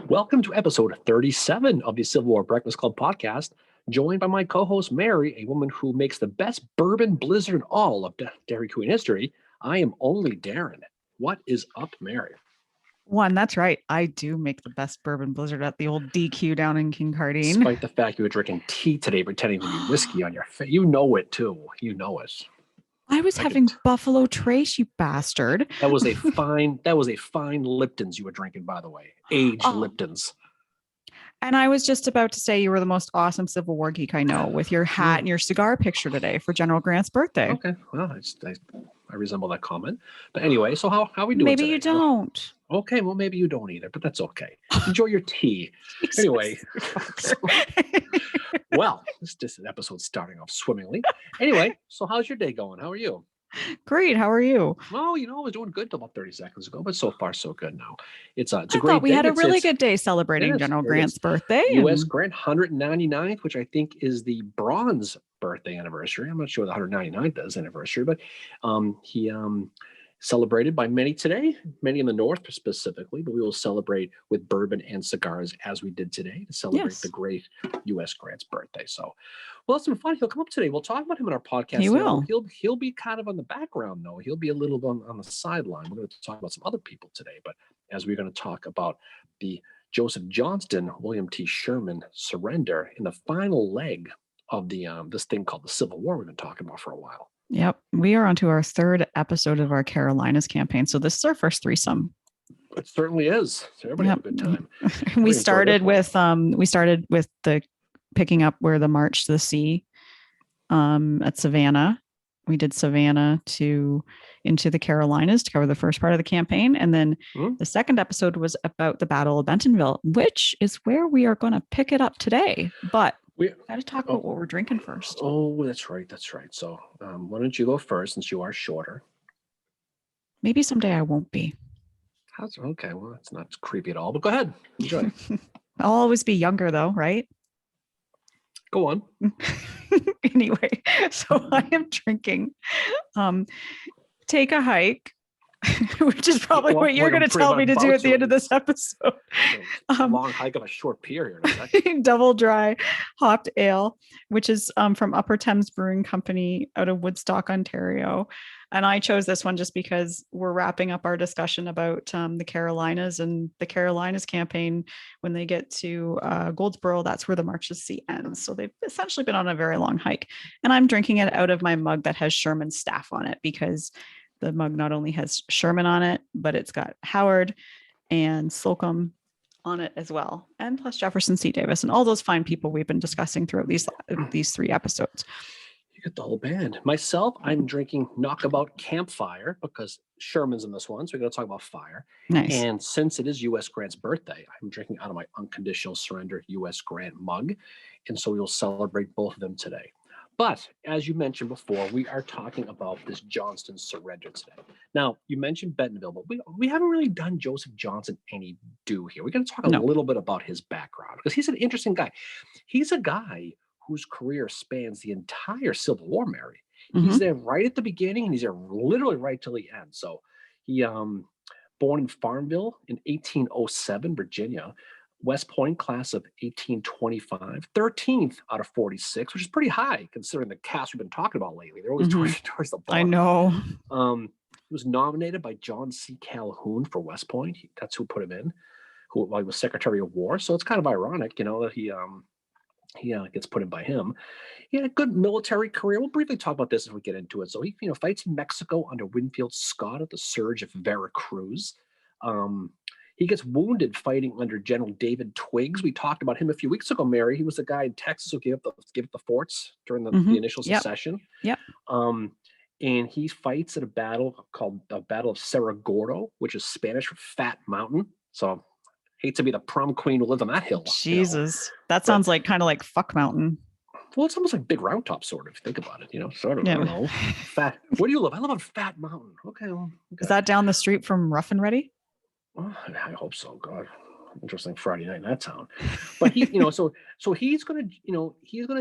Welcome to episode 37 of the Civil War Breakfast Club podcast, joined by my co-host Mary, a woman who makes the best bourbon blizzard in all of Dairy Queen history. I am only Darren. What is up, Mary? That's right. I do make the best bourbon blizzard at the old DQ down in Kincardine. Despite the fact you were drinking tea today, pretending to be whiskey on your face. You know it, too. You know it. I was having Buffalo Trace, you bastard. That was a fine Lipton's you were drinking, by the way. Aged Lipton's. And I was just about to say you were the most awesome Civil War geek I know with your hat and your cigar picture today for General Grant's birthday. Okay. Well, I resemble that comment. But anyway, so how are we doing Maybe today? You don't. Okay, well, maybe you don't either, but that's okay. Enjoy your tea. Anyway, well, this episode's starting off swimmingly. Anyway, so how's your day going? How are you? Great. How are you? Well, I was doing good till about 30 seconds ago, but so far so good now. It's a great thought we day. had a really good day celebrating General Grant's birthday. U.S. Grant 199th, which I think is the bronze birthday anniversary. I'm not sure what the 199th is anniversary, but he celebrated by many today, many in the North specifically, but we will celebrate with bourbon and cigars as we did today to celebrate the great U.S. Grant's birthday. So, well, it's been fun. He'll come up today. We'll talk about him in our podcast. He will. He'll be kind of on the background, though. He'll be a little on the sideline. We're going to talk about some other people today, but as we're going to talk about the Joseph Johnston, William T. Sherman surrender in the final leg of the this thing called the Civil War we've been talking about for a while. Yep. We are on to our third episode of our Carolinas campaign. So this is our first threesome. It certainly is. So everybody had a good time. we started with the picking up where the march to the sea at Savannah. We did Savannah into the Carolinas to cover the first part of the campaign. And then the second episode was about the Battle of Bentonville, which is where we are going to pick it up today. But we got to talk about what we're drinking first. Oh, that's right. So why don't you go first since you are shorter? Maybe someday I won't be. Okay, well, that's not creepy at all, but go ahead. Enjoy. I'll always be younger though, right? Go on. Anyway, so I am drinking Take a Hike, which is probably what you're going to tell me to do at the end of this episode. Long hike of a short pier here. Double dry hopped ale, which is from Upper Thames Brewing Company out of Woodstock, Ontario. And I chose this one just because we're wrapping up our discussion about the Carolinas and the Carolinas campaign. When they get to Goldsboro, that's where the March to the Sea ends. So they've essentially been on a very long hike. And I'm drinking it out of my mug that has Sherman's staff on it because the mug not only has Sherman on it, but it's got Howard and Slocum on it as well. And plus Jefferson C. Davis and all those fine people we've been discussing throughout these three episodes. You get the whole band. Myself, I'm drinking Knockabout Campfire because Sherman's in this one. So we're going to talk about fire. Nice. And since it is U.S. Grant's birthday, I'm drinking out of my Unconditional Surrender U.S. Grant mug. And so we will celebrate both of them today. But as you mentioned before, we are talking about this Johnston surrender today. Now, you mentioned Bentonville, but we haven't really done Joseph Johnston any due here. We're going to talk a little bit about his background because he's an interesting guy. He's a guy whose career spans the entire Civil War, Mary. He's there right at the beginning, and he's there literally right till the end. So he born in Farmville in 1807, Virginia. West Point class of 1825, 13th out of 46, which is pretty high considering the cast we've been talking about lately. They're always towards the bottom. I know. He was nominated by John C. Calhoun for West Point. That's who put him in, who was Secretary of War. So it's kind of ironic, that he gets put in by him. He had a good military career. We'll briefly talk about this as we get into it. So he fights in Mexico under Winfield Scott at the Surge of Veracruz. He gets wounded fighting under General David Twiggs. We talked about him a few weeks ago, Mary. He was the guy in Texas who gave up the forts during the initial secession. Yep. And he fights at a battle called the Battle of Cerro Gordo, which is Spanish for Fat Mountain. So hate to be the prom queen who lived on that hill. Jesus. That sounds kind of like Fuck Mountain. Well, it's almost like Big Round Top, sort of. Think about it, sort of. Yeah. I don't know. Fat. Where do you live? I live on Fat Mountain. Okay. Is that down the street from Rough and Ready? Oh, I hope so. God, interesting Friday night in that town. But he, so he's gonna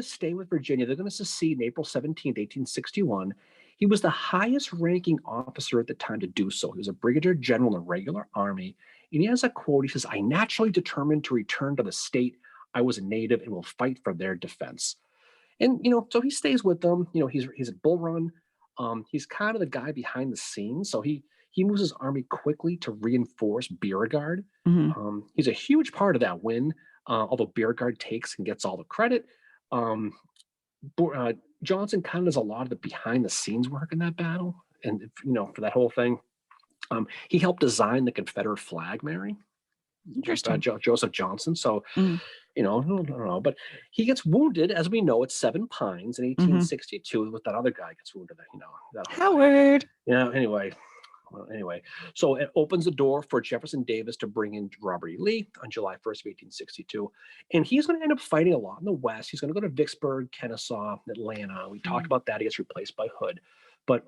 stay with Virginia. They're gonna secede in April 17th, 1861. He was the highest ranking officer at the time to do so. He was a brigadier general in the regular army, And he has a quote. He says, "I naturally determined to return to the state I was a native and will fight for their defense." And so he stays with them. He's at Bull Run. He's kind of the guy behind the scenes. So he moves his army quickly to reinforce Beauregard. Mhm. He's a huge part of that win, although Beauregard takes and gets all the credit. Um, Johnson kind of does a lot of the behind the scenes work in that battle. And, for that whole thing, he helped design the Confederate flag, Mary. Interesting. Joseph Johnston. So, Mhm. I don't know, but he gets wounded, as we know, at Seven Pines in Mhm. 1862. With that other guy gets wounded, that whole guy. Howard. Yeah. Anyway, so it opens the door for Jefferson Davis to bring in Robert E. Lee on July 1st, 1862. And he's going to end up fighting a lot in the West. He's going to go to Vicksburg, Kennesaw, Atlanta. We talked about that. He gets replaced by Hood. But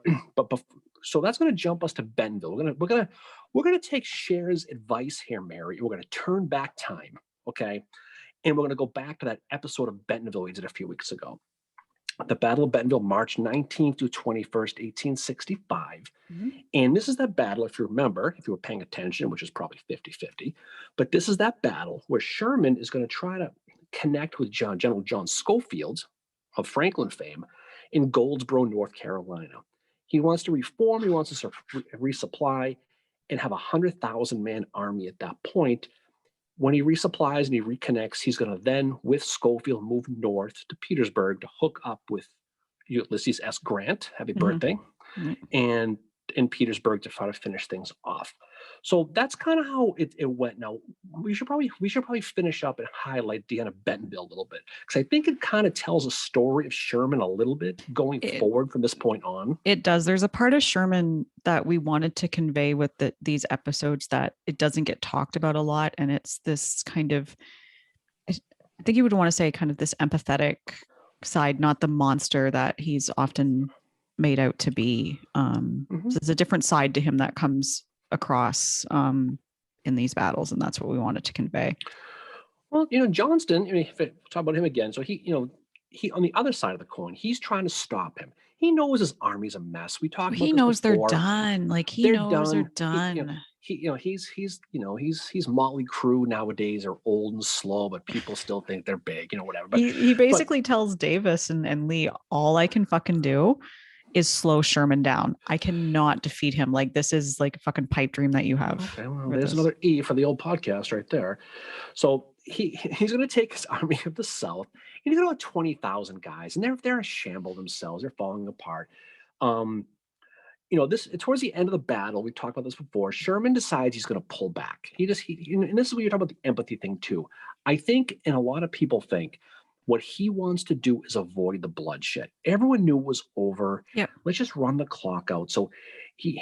so that's going to jump us to Bentonville. We're gonna take Cher's advice here, Mary. We're going to turn back time, okay? And we're going to go back to that episode of Bentonville we did a few weeks ago. The Battle of Bentonville, March 19th to 21st, 1865. Mhm. And this is that battle, if you remember, if you were paying attention, which is probably 50-50, but this is that battle where Sherman is going to try to connect with General John Schofield of Franklin fame in Goldsboro, North Carolina. He wants to reform, he wants to resupply and have a 100,000-man army at that point. When he resupplies and he reconnects, he's going to then, with Schofield, move north to Petersburg to hook up with Ulysses S. Grant, happy birthday, and in Petersburg to try to finish things off. So that's kind of how it went. Now we should probably finish up and highlight the end of Bentonville a little bit, because I think it kind of tells a story of Sherman a little bit going forward from this point on. It does. There's a part of Sherman that we wanted to convey with these episodes that it doesn't get talked about a lot, and it's this kind of, I think you would want to say, kind of this empathetic side, not the monster that he's often made out to be. So there's a different side to him that comes across in these battles, and that's what we wanted to convey. Well, Johnston, if I talk about him again, so he on the other side of the coin, he's trying to stop him. He knows his army's a mess. We talked about He this knows before. They're done. Like he knows they're done. He's Motley Crue nowadays are old and slow, but people still think they're big, whatever. But he basically tells Davis and Lee, all I can fucking do is slow Sherman down. I cannot defeat him. Like, this is like a fucking pipe dream that you have. Okay, well, there's another E for the old podcast right there. So he's going to take his army of the South, and he's got 20,000 guys, and they're a shamble themselves. They're falling apart. This towards the end of the battle, we talked about this before. Sherman decides he's going to pull back. And this is what you're talking about, the empathy thing too. I think, and a lot of people think, what he wants to do is avoid the bloodshed. Everyone knew it was over. Yep. Let's just run the clock out. So he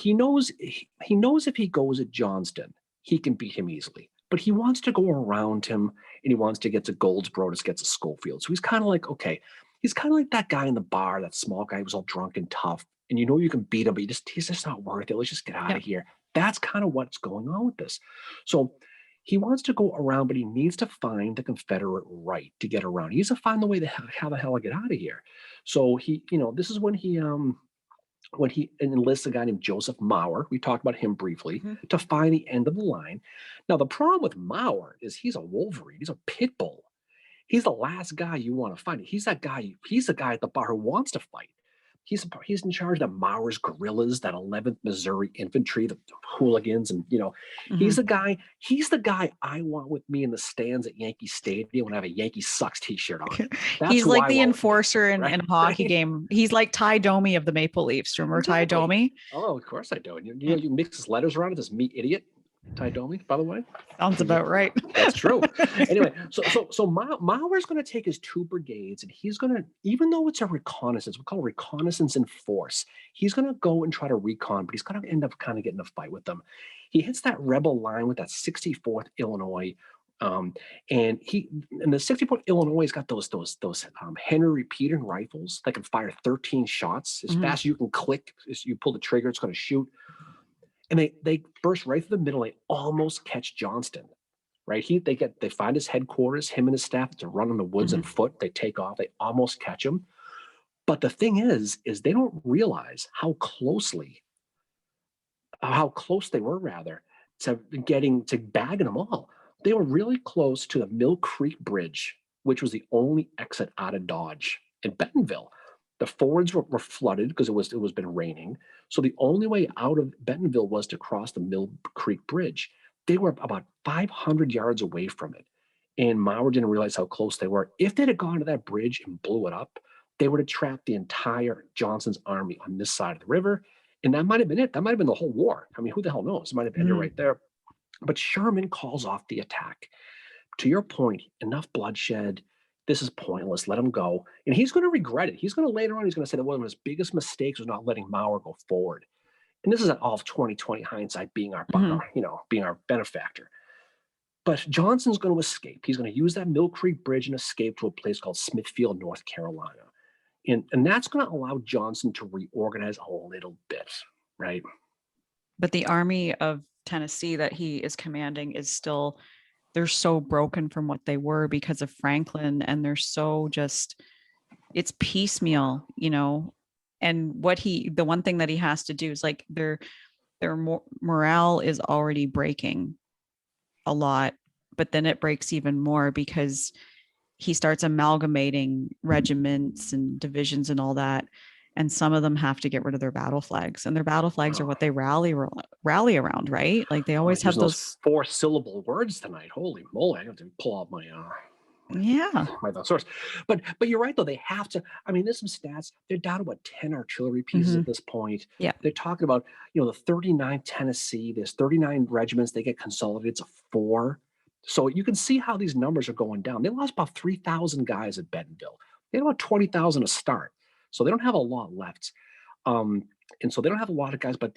knows if he goes at Johnston, he can beat him easily. But he wants to go around him, and he wants to get to Goldsboro, to get to Schofield. So he's kind of like, okay, he's kind of like that guy in the bar, that small guy who was all drunk and tough, and you can beat him, but he's just not worth it. Let's just get out of here. That's kind of what's going on with this. So he wants to go around, but he needs to find the Confederate right to get around. He needs to find the way to how the hell I get out of here. So this is when he enlists a guy named Joseph Maurer. We talked about him briefly, to find the end of the line. Now, the problem with Maurer is he's a Wolverine. He's a pit bull. He's the last guy you want to find. He's that guy. He's the guy at the bar who wants to fight. He's in charge of Maurer's guerrillas, that 11th Missouri Infantry, the hooligans, and he's the guy. He's the guy I want with me in the stands at Yankee Stadium when I have a Yankee Sucks T-shirt on. He's like the enforcer in a hockey game. He's like Ty Domi of the Maple Leafs. Remember Ty Domi? Oh, of course I do. You mix his letters around with this me idiot. Ty Domi, by the way. Sounds about right. That's true. Anyway, so Maurer's going to take his 2 brigades, and he's going to, even though it's a reconnaissance, we call it reconnaissance in force, he's going to go and try to recon, but he's going to end up kind of getting a fight with them. He hits that rebel line with that 64th Illinois, and the 64th Illinois has got those Henry repeating rifles that can fire 13 shots as fast as you can click. As you pull the trigger, it's going to shoot. And they burst right through the middle. They almost catch Johnston, right? They find his headquarters, him and his staff, to run in the woods on foot. They take off. They almost catch him. But the thing is they don't realize how close they were, rather, to bagging them all. They were really close to the Mill Creek Bridge, which was the only exit out of Dodge in Bentonville. The fords were flooded because it was been raining. So the only way out of Bentonville was to cross the Mill Creek Bridge. They were about 500 yards away from it. And Maurer didn't realize how close they were. If they'd have gone to that bridge and blew it up, they would have trapped the entire Johnston's army on this side of the river. And that might have been it. That might have been the whole war. I mean, who the hell knows? It might have ended right there. But Sherman calls off the attack. To your point, enough bloodshed. This is pointless. Let him go. And he's going to regret it. He's going to later on, he's going to say that one of his biggest mistakes was not letting Maurer go forward. And this is all of 2020 hindsight being our, being our benefactor. But Johnston's going to escape. He's going to use that Mill Creek Bridge and escape to a place called Smithfield, North Carolina. And that's going to allow Johnston to reorganize a little bit, right? But the Army of Tennessee that he is commanding is still, they're so broken from what they were because of Franklin, and they're so just, it's piecemeal, and the one thing that he has to do is like their morale is already breaking a lot, but then it breaks even more because he starts amalgamating regiments and divisions and all that. And some of them have to get rid of their battle flags, and their battle flags are what they rally around, right? Like they always have those 4-syllable words tonight. Holy moly! I have to pull out my my source. But you're right though. They have to. I mean, there's some stats. They're down to what 10 artillery pieces at this point. Yeah, they're talking about the 39th Tennessee. There's 39 regiments. They get consolidated to 4. So you can see how these numbers are going down. They lost about 3,000 guys at Bentonville. They had about 20,000 to start. So they don't have a lot left. And so they don't have a lot of guys, but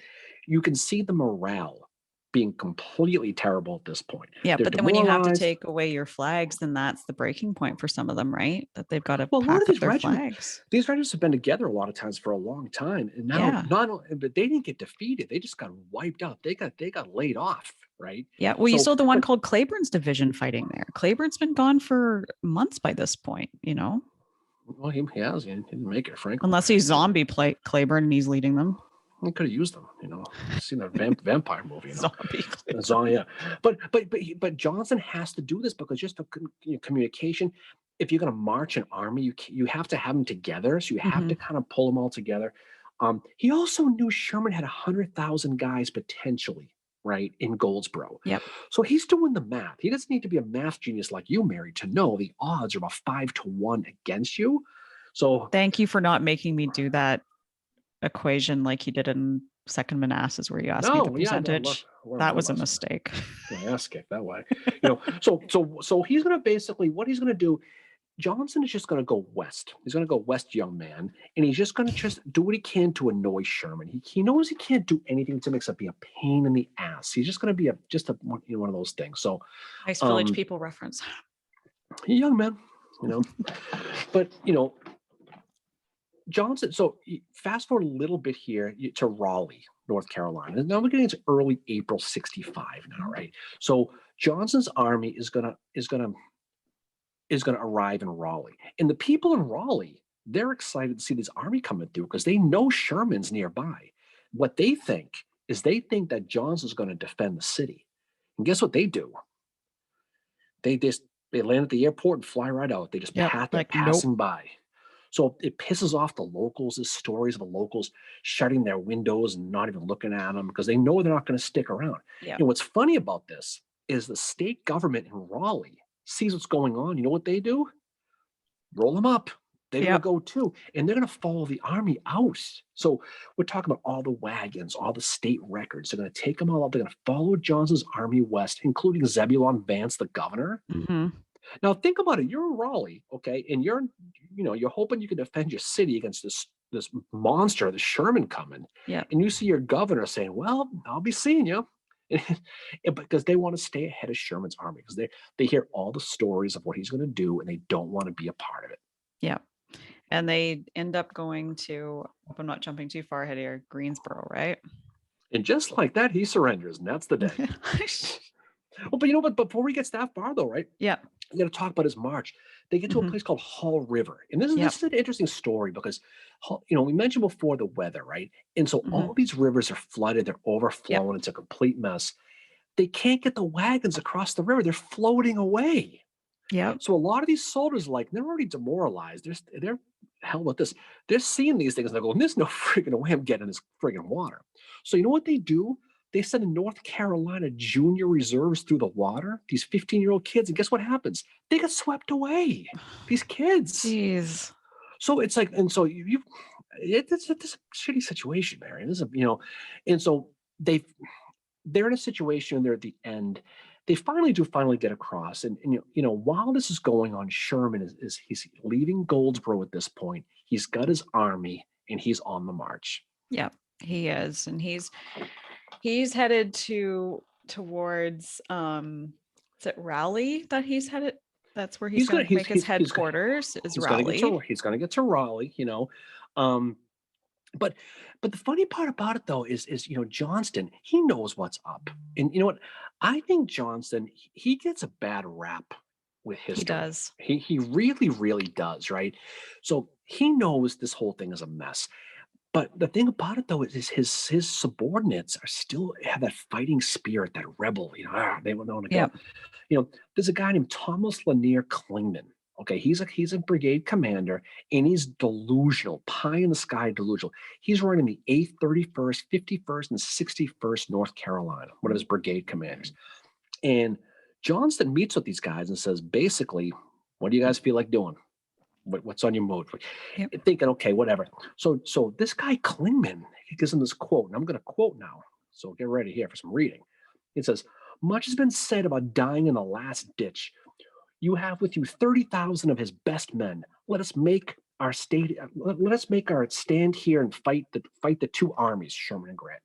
you can see the morale being completely terrible at this point. Yeah, but then when you have to take away your flags, then that's the breaking point for some of them, right? That they've got to pack up their flags. These regiments have been together a lot of times for a long time. And now but they didn't get defeated. They just got wiped out. They got laid off, right? Yeah. Well, you saw the one called Claiborne's division fighting there. Claiborne's been gone for months by this point, Well, he didn't make it, frankly. Unless he's zombie Claiborne and he's leading them. He could have used them, seen that vampire movie, Zombie. Yeah. But Johnston has to do this because just the communication. If you're going to march an army, you have to have them together. So you have to kind of pull them all together. He also knew Sherman had 100,000 guys potentially, right, in Goldsboro. Yep. So he's doing the math. He doesn't need to be a math genius like you, Mary, to know the odds are about 5-1 against you. So thank you for not making me do that equation like you did in Second Manassas, where you asked me the percentage. That was a mistake. Ass kick that way. So he's going to basically, what he's going to do, Johnston is just going to go west. He's going to go west, young man, and he's just going to do what he can to annoy Sherman. He knows he can't do anything to except be a pain in the ass. He's just going to be one of those things. So nice Village People reference. Young man, but Johnston. So fast forward a little bit here to Raleigh, North Carolina. Now we're getting into early April '65 now, right? So Johnston's army is gonna arrive in Raleigh, and the people in Raleigh, they're excited to see this army coming through because they know Sherman's nearby. What they think is that Johnston's going to defend the city, and guess what they do? They land at the airport and fly right out. They just passing by. So it pisses off the locals. There's stories of the locals shutting their windows and not even looking at them because they know they're not going to stick around. Yeah. And what's funny about this is the state government in Raleigh sees what's going on. You know what they do? Roll them up. They're going to go too. And they're going to follow the army out. So we're talking about all the wagons, all the state records. They're going to take them all up. They're going to follow Johnston's army west, including Zebulon Vance, the governor. Mm-hmm. Now think about it. You're in Raleigh, okay, and you're hoping you can defend your city against this monster, the Sherman coming. Yeah. And you see your governor saying, "Well, I'll be seeing you," because they want to stay ahead of Sherman's army because they hear all the stories of what he's going to do and they don't want to be a part of it. Yeah. And they end up going to, if I'm not jumping too far ahead here, Greensboro, right? And just like that, he surrenders, and that's the day. Well, but before he gets that far, though, right? Yeah. We got to talk about his march. They get to a place called Hull River. And this is an interesting story because, we mentioned before the weather, right? And so all these rivers are flooded. They're overflowing. It's a complete mess. they can't get the wagons across the river. They're floating away. Yep. So a lot of these soldiers, like, they're already demoralized. They're hell with this. They're seeing these things and they're going, there's no freaking way I'm getting this friggin' water. So you know what they do? They send North Carolina junior reserves through the water, these 15-year-old kids, and guess what happens? They get swept away. These kids. Jeez. So it's like, and so it's a shitty situation, Mary. This is and so they're in a situation and they're at the end. They finally get across, and while this is going on, Sherman is he's leaving Goldsboro at this point. He's got his army and he's on the march. Yeah, he is, and he's headed towards is it Raleigh that he's headed? That's where he's going to make his headquarters. Is Raleigh? He's going to get to Raleigh. But the funny part about it though is Johnston, he knows what's up, and you know what? I think Johnston, he gets a bad rap with history. He does. He really, really does, right? So he knows this whole thing is a mess. But the thing about it though is his subordinates are still have that fighting spirit, that rebel. They want to go. Yep. There's a guy named Thomas Lanier Klingman. Okay, he's a brigade commander, and he's delusional, pie in the sky delusional. He's running the 8th, 31st, 51st, and 61st North Carolina, one of his brigade commanders. And Johnston meets with these guys and says, basically, what do you guys feel like doing? What's on your mood? Yep. Thinking, okay, whatever. So this guy Klingman, he gives him this quote, and I'm going to quote now. So get ready here for some reading. It says, "Much has been said about dying in the last ditch. You have with you 30,000 of his best men. Let us make our stand here and fight the two armies, Sherman and Grant,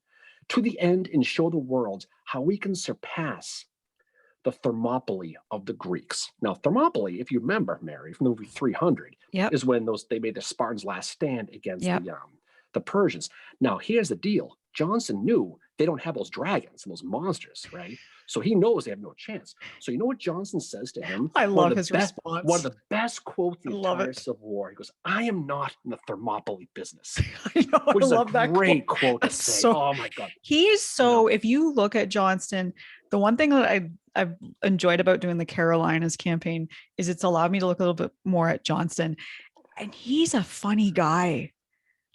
to the end, and show the world how we can surpass the Thermopylae of the Greeks." Now, Thermopylae, if you remember, Mary, from the movie 300, is when they made the Spartans' last stand against the Persians. Now, here's the deal. Johnston knew they don't have those dragons and those monsters, right? So he knows they have no chance. So you know what Johnston says to him? I love his response. One of the best quotes in the entire Civil War. He goes, "I am not in the Thermopylae business." I know. Which I love that great quote to say. So, oh my God. He is so, if you look at Johnston, the one thing that I've enjoyed about doing the Carolinas campaign is it's allowed me to look a little bit more at Johnston. And he's a funny guy.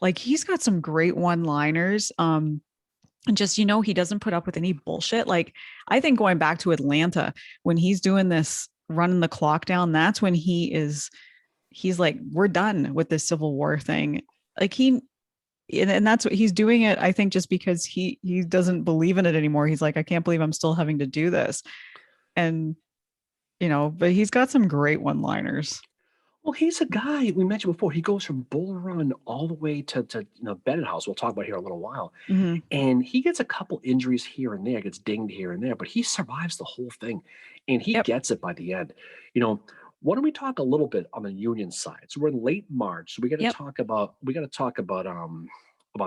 Like, he's got some great one-liners. And just, he doesn't put up with any bullshit. Like, I think going back to Atlanta, when he's doing this, running the clock down, that's when he's like, we're done with this Civil War thing. Like, and that's what he's doing it, I think, just because he doesn't believe in it anymore. He's like, I can't believe I'm still having to do this. And, but he's got some great one-liners. Well, he's a guy we mentioned before. He goes from Bull Run all the way to Bennett House. We'll talk about here in a little while. Mm-hmm. And he gets a couple injuries here and there, gets dinged here and there, but he survives the whole thing, and he gets it by the end. Why don't we talk a little bit on the Union side? So we're in late March, so we got to talk about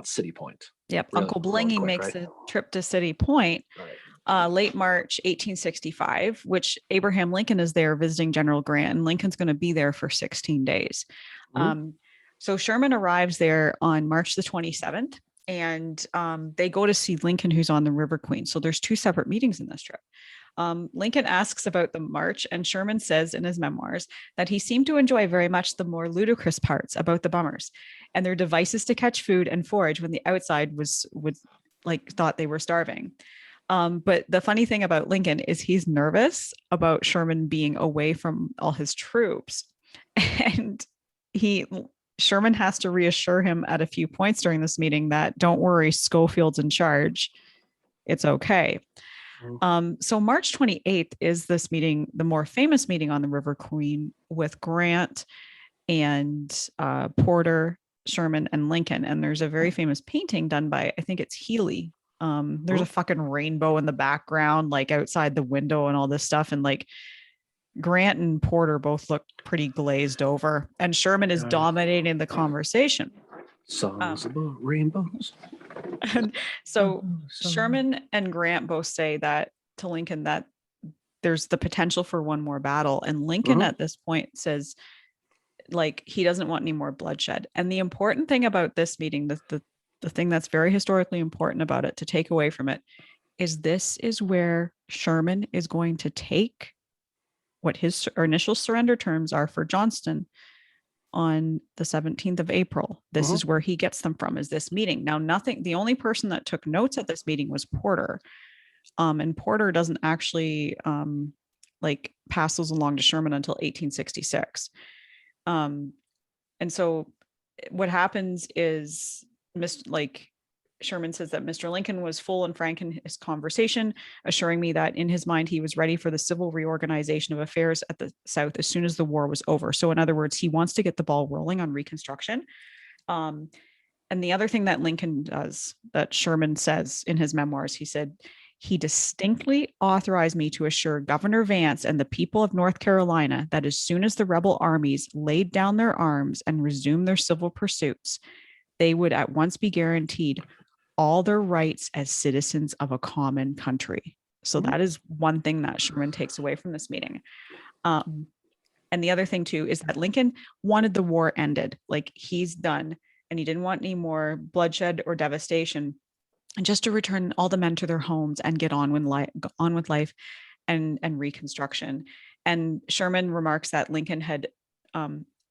City Point. Yep, Uncle Blingy makes a trip to City Point. Right. Late March 1865, which Abraham Lincoln is there visiting General Grant, and Lincoln's going to be there for 16 days. Mm-hmm. So Sherman arrives there on March the 27th, and they go to see Lincoln, who's on the River Queen. So there's two separate meetings in this trip. Lincoln asks about the march, and Sherman says in his memoirs that he seemed to enjoy very much the more ludicrous parts about the bummers and their devices to catch food and forage when the outside thought they were starving. But the funny thing about Lincoln is he's nervous about Sherman being away from all his troops. And Sherman has to reassure him at a few points during this meeting that, don't worry, Schofield's in charge. It's okay. So March 28th is this meeting, the more famous meeting on the River Queen, with Grant and Porter, Sherman, and Lincoln. And there's a very famous painting done by, I think it's Healy. There's a fucking rainbow in the background, like outside the window and all this stuff. And like Grant and Porter both look pretty glazed over, and Sherman is dominating the conversation. Songs about rainbows. And so Sherman and Grant both say that to Lincoln that there's the potential for one more battle. And Lincoln at this point says, like, he doesn't want any more bloodshed. And the important thing about this meeting, the thing that's very historically important about it to take away from it, is this is where Sherman is going to take what his initial surrender terms are for Johnston on the 17th of April. This is where he gets them from, is this meeting. Now, the only person that took notes at this meeting was Porter. And Porter doesn't actually like pass those along to Sherman until 1866. And so what happens is Sherman says that Mr. Lincoln was full and frank in his conversation, assuring me that in his mind, he was ready for the civil reorganization of affairs at the South as soon as the war was over. So in other words, he wants to get the ball rolling on Reconstruction. And the other thing that Lincoln does, that Sherman says in his memoirs, he said, he distinctly authorized me to assure Governor Vance and the people of North Carolina that as soon as the rebel armies laid down their arms and resumed their civil pursuits, they would at once be guaranteed all their rights as citizens of a common country. So that is one thing that Sherman takes away from this meeting. And the other thing too, is that Lincoln wanted the war ended. Like, he's done, and he didn't want any more bloodshed or devastation, and just to return all the men to their homes and get on with life and Reconstruction. And Sherman remarks that Lincoln had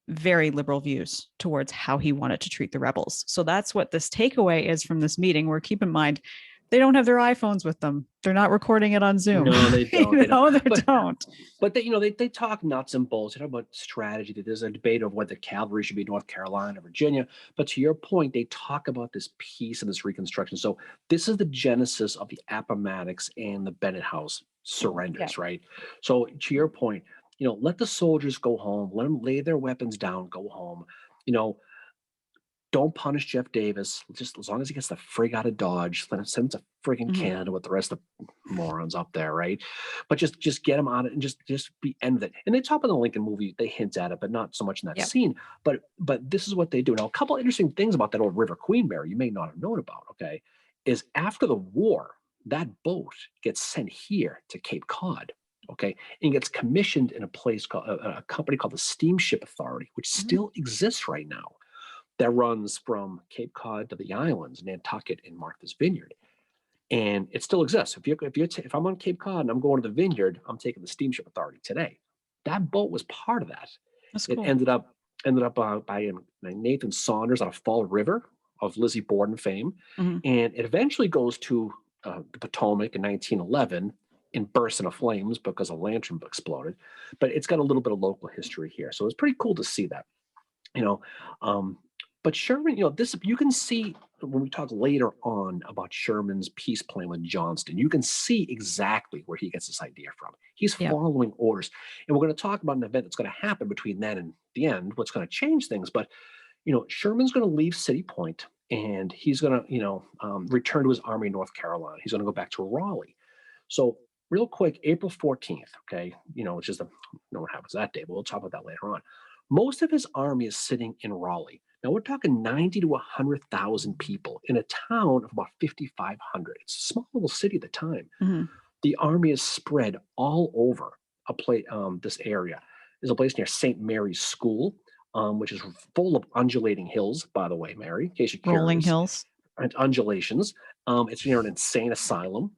very liberal views towards how he wanted to treat the rebels. So that's what this takeaway is from this meeting, where, keep in mind, they don't have their iPhones with them. They're not recording it on Zoom. No, they don't. They don't. But they talk nuts and bolts. They talk about strategy. There's a debate of whether cavalry should be North Carolina or Virginia. But to your point, they talk about this peace and this Reconstruction. So this is the genesis of the Appomattox and the Bennett House surrenders, right? So to your point, let the soldiers go home. Let them lay their weapons down, go home. Don't punish Jeff Davis. Just as long as he gets the frig out of Dodge, let him send him to friggin' Canada with the rest of the morons up there, right? But just get him out of it and just be end of it. And they talk about the Lincoln movie, they hint at it, but not so much in that scene. But this is what they do. Now, a couple of interesting things about that old River Queenberry you may not have known about, okay, is after the war, that boat gets sent here to Cape Cod. Okay, and gets commissioned in a place called a company called the Steamship Authority, which still exists right now, that runs from Cape Cod to the islands, Nantucket and Martha's Vineyard, and it still exists. If I'm on Cape Cod and I'm going to the Vineyard, I'm taking the Steamship Authority today. That boat was part of that. That's cool. It ended up by Nathan Saunders on a Fall River of Lizzie Borden fame, and it eventually goes to the Potomac in 1911. And burst into flames because a lantern exploded, but it's got a little bit of local history here, so it's pretty cool to see that, But Sherman, this you can see when we talk later on about Sherman's peace plan with Johnston. You can see exactly where he gets this idea from. He's following orders, and we're going to talk about an event that's going to happen between then and the end. What's going to change things? But Sherman's going to leave City Point, and he's going to return to his army in North Carolina. He's going to go back to Raleigh. So, real quick, April 14th, okay, which is what happens that day, but we'll talk about that later on. Most of his army is sitting in Raleigh. Now, we're talking 90 to 100,000 people in a town of about 5,500. It's a small little city at the time. The army is spread all over this area. There's a place near St. Mary's School, which is full of undulating hills, by the way, Mary, in case you're curious. Rolling hills. And undulations. It's near an insane asylum.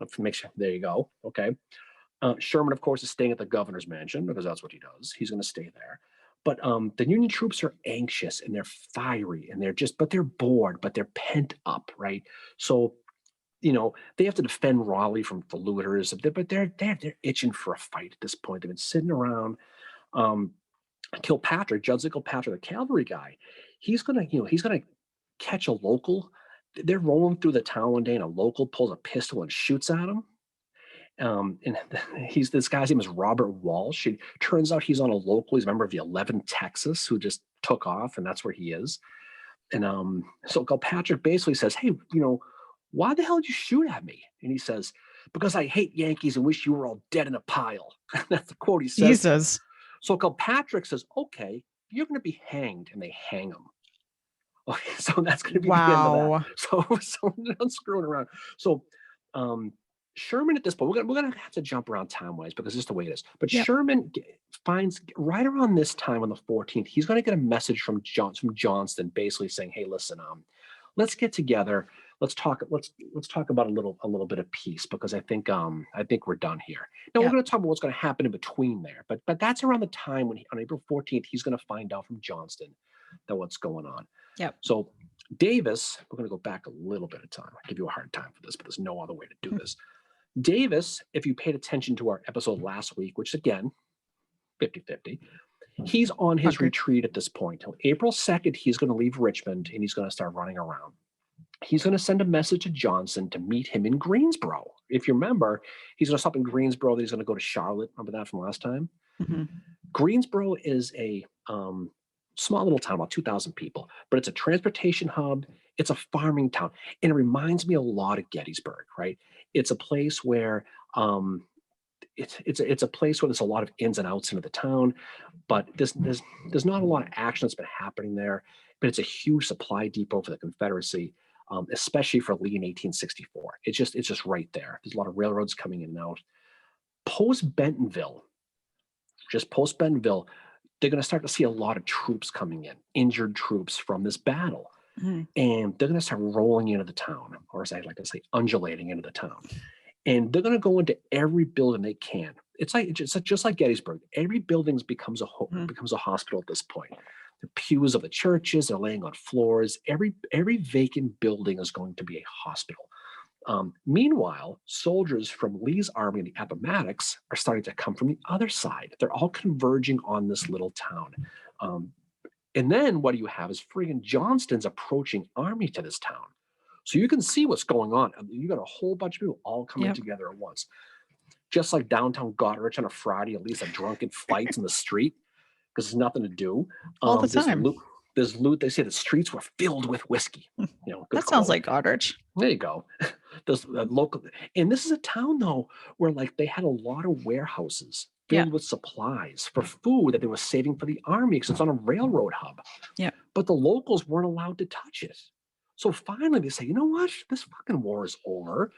There you go. Okay. Sherman, of course, is staying at the governor's mansion because that's what he does. He's going to stay there. But the Union troops are anxious and they're fiery and but they're bored, but they're pent up, right? So, they have to defend Raleigh from the looters, but they're itching for a fight at this point. They've been sitting around. Kilpatrick, Judson Kilpatrick, the cavalry guy, he's gonna catch a local. They're rolling through the town one day, and a local pulls a pistol and shoots at him. And this guy's name is Robert Walsh. It turns out he's on a local. He's a member of the 11th Texas who just took off, and that's where he is. And so Kilpatrick basically says, "Hey, why the hell did you shoot at me?" And he says, "Because I hate Yankees and wish you were all dead in a pile." That's the quote he says. Jesus. So Kilpatrick says, "Okay, you're going to be hanged," and they hang him. Okay, so that's going to be the end of that. So we're not screwing around. So Sherman at this point, we're going to have to jump around time-wise because it's just the way it is. But Sherman finds right around this time on the 14th, he's going to get a message from Johnston basically saying, "Hey, listen, let's get together. let's talk about a little bit of peace, because I think we're done here. Now we're Yeah. going to talk about what's going to happen in between there, but that's around the time when on April 14th he's going to find out from Johnston that what's going on. Yep. So Davis, we're going to go back a little bit of time. I'll give you a hard time for this, but there's no other way to do this. Davis, if you paid attention to our episode last week, which again, 50-50, he's on his retreat at this point. Till April 2nd, he's going to leave Richmond and he's going to start running around. He's going to send a message to Johnston to meet him in Greensboro. If you remember, he's going to stop in Greensboro, then he's going to go to Charlotte. Remember that from last time? Mm-hmm. Greensboro is a small little town, about 2,000 people, but it's a transportation hub. It's a farming town. And it reminds me a lot of Gettysburg, right? It's a place where it's a place where there's a lot of ins and outs into the town, but there's not a lot of action that's been happening there. But it's a huge supply depot for the Confederacy, especially for Lee in 1864. It's just right there. There's a lot of railroads coming in and out. Post Bentonville, they're going to start to see a lot of troops coming in, injured troops from this battle. Mm-hmm. And they're going to start rolling into the town, or as I like to say, undulating into the town. And they're going to go into every building they can. It's just like Gettysburg. Every building becomes a hospital at this point. The pews of the churches are laying on floors. Every vacant building is going to be a hospital. Meanwhile, soldiers from Lee's army in the Appomattox are starting to come from the other side. They're all converging on this little town. And then what do you have is friggin' Johnston's approaching army to this town. So you can see what's going on. You got a whole bunch of people all coming together at once. Just like downtown Goderich on a Friday, at least a drunken fights in the street because there's nothing to do. All the time. There's loot. They say the streets were filled with whiskey. That sounds like Goderich. There you go. There's local, and this is a town though where like they had a lot of warehouses filled with supplies for food that they were saving for the army because it's on a railroad hub. Yeah. But the locals weren't allowed to touch it. So finally they say, you know what? This fucking war is over.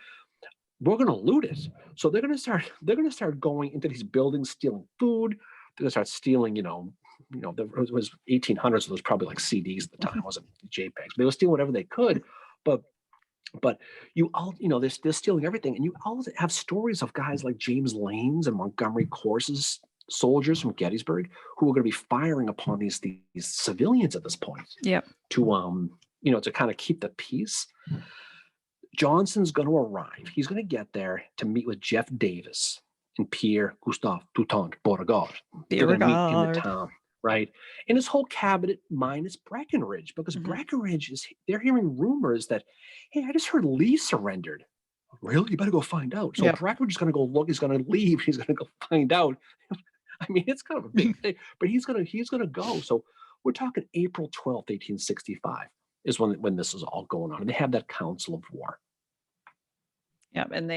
We're going to loot it. So they're going to start going into these buildings, stealing food. They're going to start stealing, it was 1800s, so there was probably like CDs at the time. It wasn't JPEGs. But they were stealing whatever they could. But you all, they're stealing everything. And you all have stories of guys like James Lane's and Montgomery Corse's soldiers from Gettysburg who are going to be firing upon these civilians at this point. Yeah. To kind of keep the peace. Johnston's going to arrive. He's going to get there to meet with Jeff Davis and Pierre Gustave Toutant Beauregard. They're going to meet in the town, right? And his whole cabinet minus Breckinridge, because Breckinridge they're hearing rumors that, hey, I just heard Lee surrendered. Really? You better go find out. So Breckinridge is going to go look. He's going to leave. He's going to go find out. I mean, it's kind of a big thing, but he's going to go. So we're talking April 12th, 1865 is when this is all going on. And they have that council of war. Yeah, and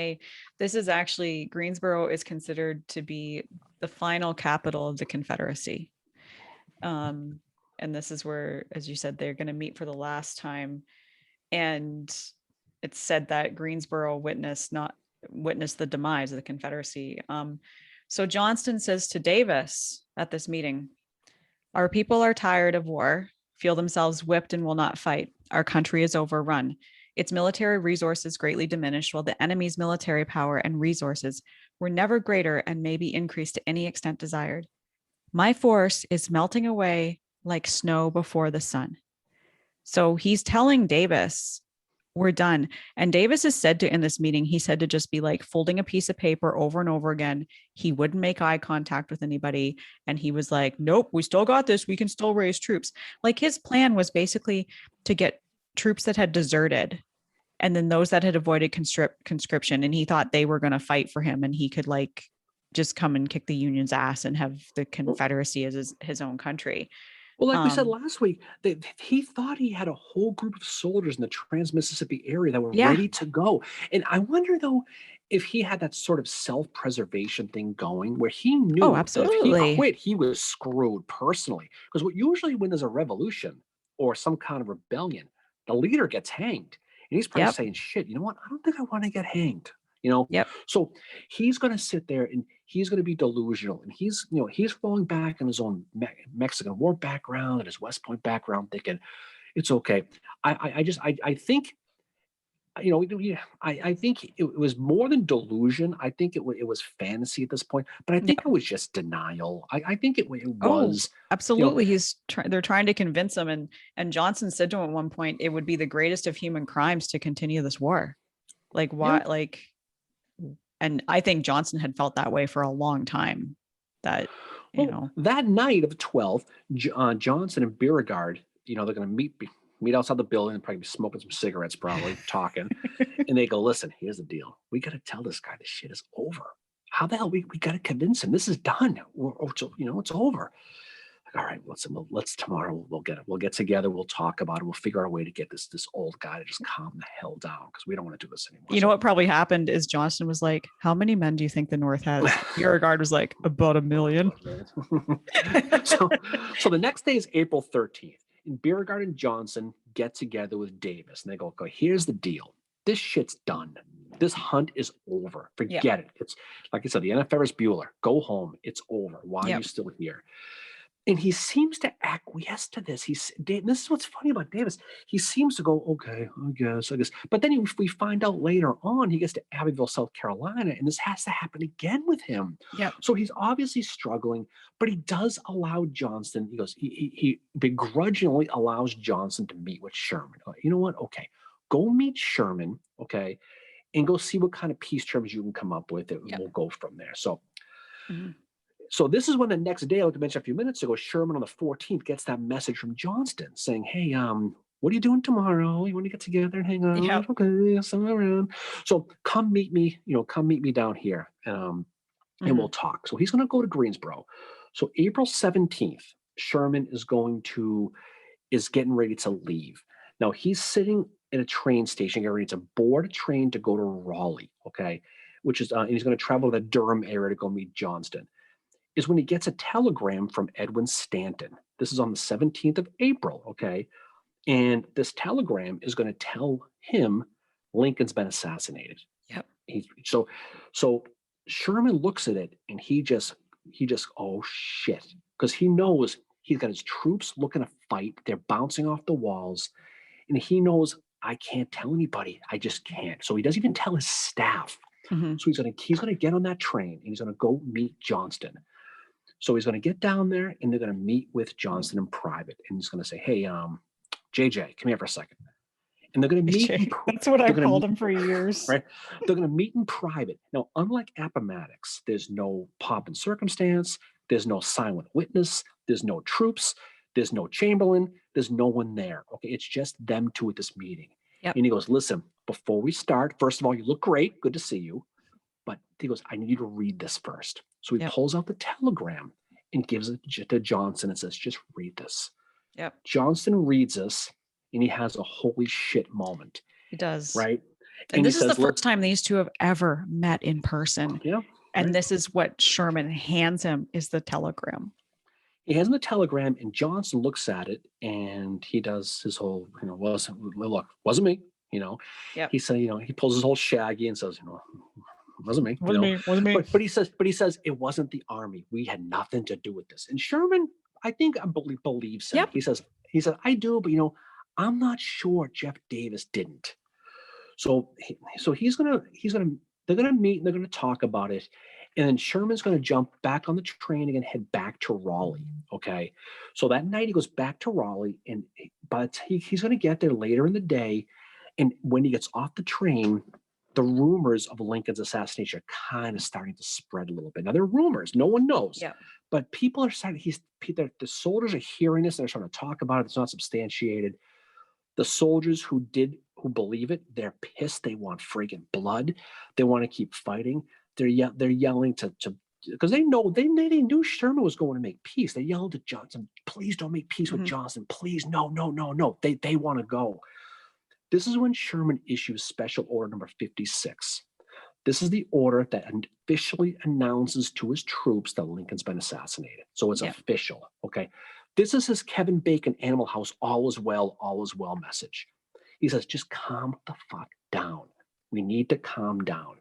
this is actually, Greensboro is considered to be the final capital of the Confederacy. And this is where, as you said, they're going to meet for the last time. And it's said that Greensboro witnessed the demise of the Confederacy. So Johnston says to Davis at this meeting, "Our people are tired of war, feel themselves whipped and will not fight. Our country is overrun. Its military resources greatly diminished, while the enemy's military power and resources were never greater and may be increased to any extent desired. My force is melting away like snow before the sun." So he's telling Davis, we're done. And Davis is said to, in this meeting, he said to just be like folding a piece of paper over and over again. He wouldn't make eye contact with anybody. And he was like, nope, we still got this. We can still raise troops. Like his plan was basically to get troops that had deserted and then those that had avoided conscription. And he thought they were going to fight for him and he could like just come and kick the Union's ass and have the Confederacy as his own country. Well, like we said last week, he thought he had a whole group of soldiers in the Trans-Mississippi area that were ready to go. And I wonder, though, if he had that sort of self-preservation thing going where he knew that if he quit, he was screwed personally. Because usually when there's a revolution or some kind of rebellion, the leader gets hanged. And he's probably saying, shit, you know what? I don't think I want to get hanged. So he's going to sit there and he's going to be delusional, and he's falling back on his own Mexican War background and his West Point background, thinking it's okay. I think I think it was more than delusion. I think it was fantasy at this point, but I think Yeah. it was just denial. I think it Oh, was, you know, absolutely. They're trying to convince him, and Johnson said to him at one point, it would be the greatest of human crimes to continue this war. Like yeah. why? Like, and I think Johnson had felt that way for a long time. That Well, that night of the 12th, Johnson and Beauregard, they're going to meet outside the building and probably be smoking some cigarettes, probably talking. And they go, listen, here's the deal. We got to tell this guy this shit is over. How the hell we got to convince him this is done. It's over. All right, let's tomorrow we'll get together. We'll talk about it. We'll figure out a way to get this old guy to just calm the hell down because we don't want to do this anymore. You know what probably happened is Johnston was like, "How many men do you think the North has?" Beauregard was like, "About 1 million." so the next day is April 13th, and Beauregard and Johnson get together with Davis, and they go, here's the deal. This shit's done. This hunt is over. Forget it. It's like I said, the end of Ferris Bueller. Go home. It's over. Why are you still here? And he seems to acquiesce to this. This is what's funny about Davis. He seems to go, okay, I guess. But then we find out later on, he gets to Abbeville, South Carolina, and this has to happen again with him. Yeah. So he's obviously struggling, but he does allow Johnston. He goes, he begrudgingly allows Johnson to meet with Sherman. You know what? Okay, go meet Sherman. Okay, and go see what kind of peace terms you can come up with. And we'll go from there. So. Mm-hmm. So this is when the next day, like I mentioned a few minutes ago, Sherman on the 14th gets that message from Johnston saying, hey, what are you doing tomorrow? You want to get together and hang out? Yep. Okay, somewhere around. So come meet me down here and we'll talk. So he's going to go to Greensboro. So April 17th, Sherman is getting ready to leave. Now he's sitting at a train station, getting ready to board a train to go to Raleigh, okay, which is, and he's going to travel to the Durham area to go meet Johnston. Is when he gets a telegram from Edwin Stanton. This is on the 17th of April, okay? And this telegram is going to tell him Lincoln's been assassinated. Yep. So Sherman looks at it and he just oh shit, because he knows he's got his troops looking to fight. They're bouncing off the walls, and he knows I can't tell anybody. I just can't. So he doesn't even tell his staff. Mm-hmm. So he's gonna get on that train and he's gonna go meet Johnston. So he's going to get down there and they're going to meet with Johnston in private. And he's going to say, hey, JJ, come here for a second. And they're going to meet. That's what I've called him for years. Right? They're going to meet in private. Now, unlike Appomattox, there's no pomp and circumstance. There's no silent witness. There's no troops. There's no Chamberlain. There's no one there. Okay, it's just them two at this meeting. Yep. And he goes, listen, before we start, first of all, you look great. Good to see you. But he goes, I need you to read this first. So he pulls out the telegram and gives it to Johnson and says, just read this. Yep. Johnston reads this and he has a holy shit moment. He does. Right. And this is the first time these two have ever met in person. Yeah. And this is what Sherman hands him is the telegram. He hands him the telegram and Johnson looks at it and he does his whole, wasn't me, Yep. He said, he pulls his whole shaggy and says, wasn't me. Wasn't me. But he says it wasn't the army. We had nothing to do with this. And Sherman, I think, believes him. Yep. He says, I do, but I'm not sure Jeff Davis didn't. So they're gonna meet and they're gonna talk about it. And then Sherman's gonna jump back on the train and head back to Raleigh. Okay. So that night he goes back to Raleigh, but he's gonna get there later in the day. And when he gets off the train, the rumors of Lincoln's assassination are kind of starting to spread a little bit. Now, they're rumors. No one knows. Yeah. But people are starting, the soldiers are hearing this. They're starting to talk about it. It's not substantiated. The soldiers who believe it, they're pissed. They want friggin' blood. They want to keep fighting. They're yelling to because they knew Sherman was going to make peace. They yelled at Johnson, please don't make peace with Johnson. Please, no. They want to go. This is when Sherman issues Special Order number 56. This is the order that officially announces to his troops that Lincoln's been assassinated. So it's official, okay? This is his Kevin Bacon Animal House, all is well message. He says, just calm the fuck down. We need to calm down.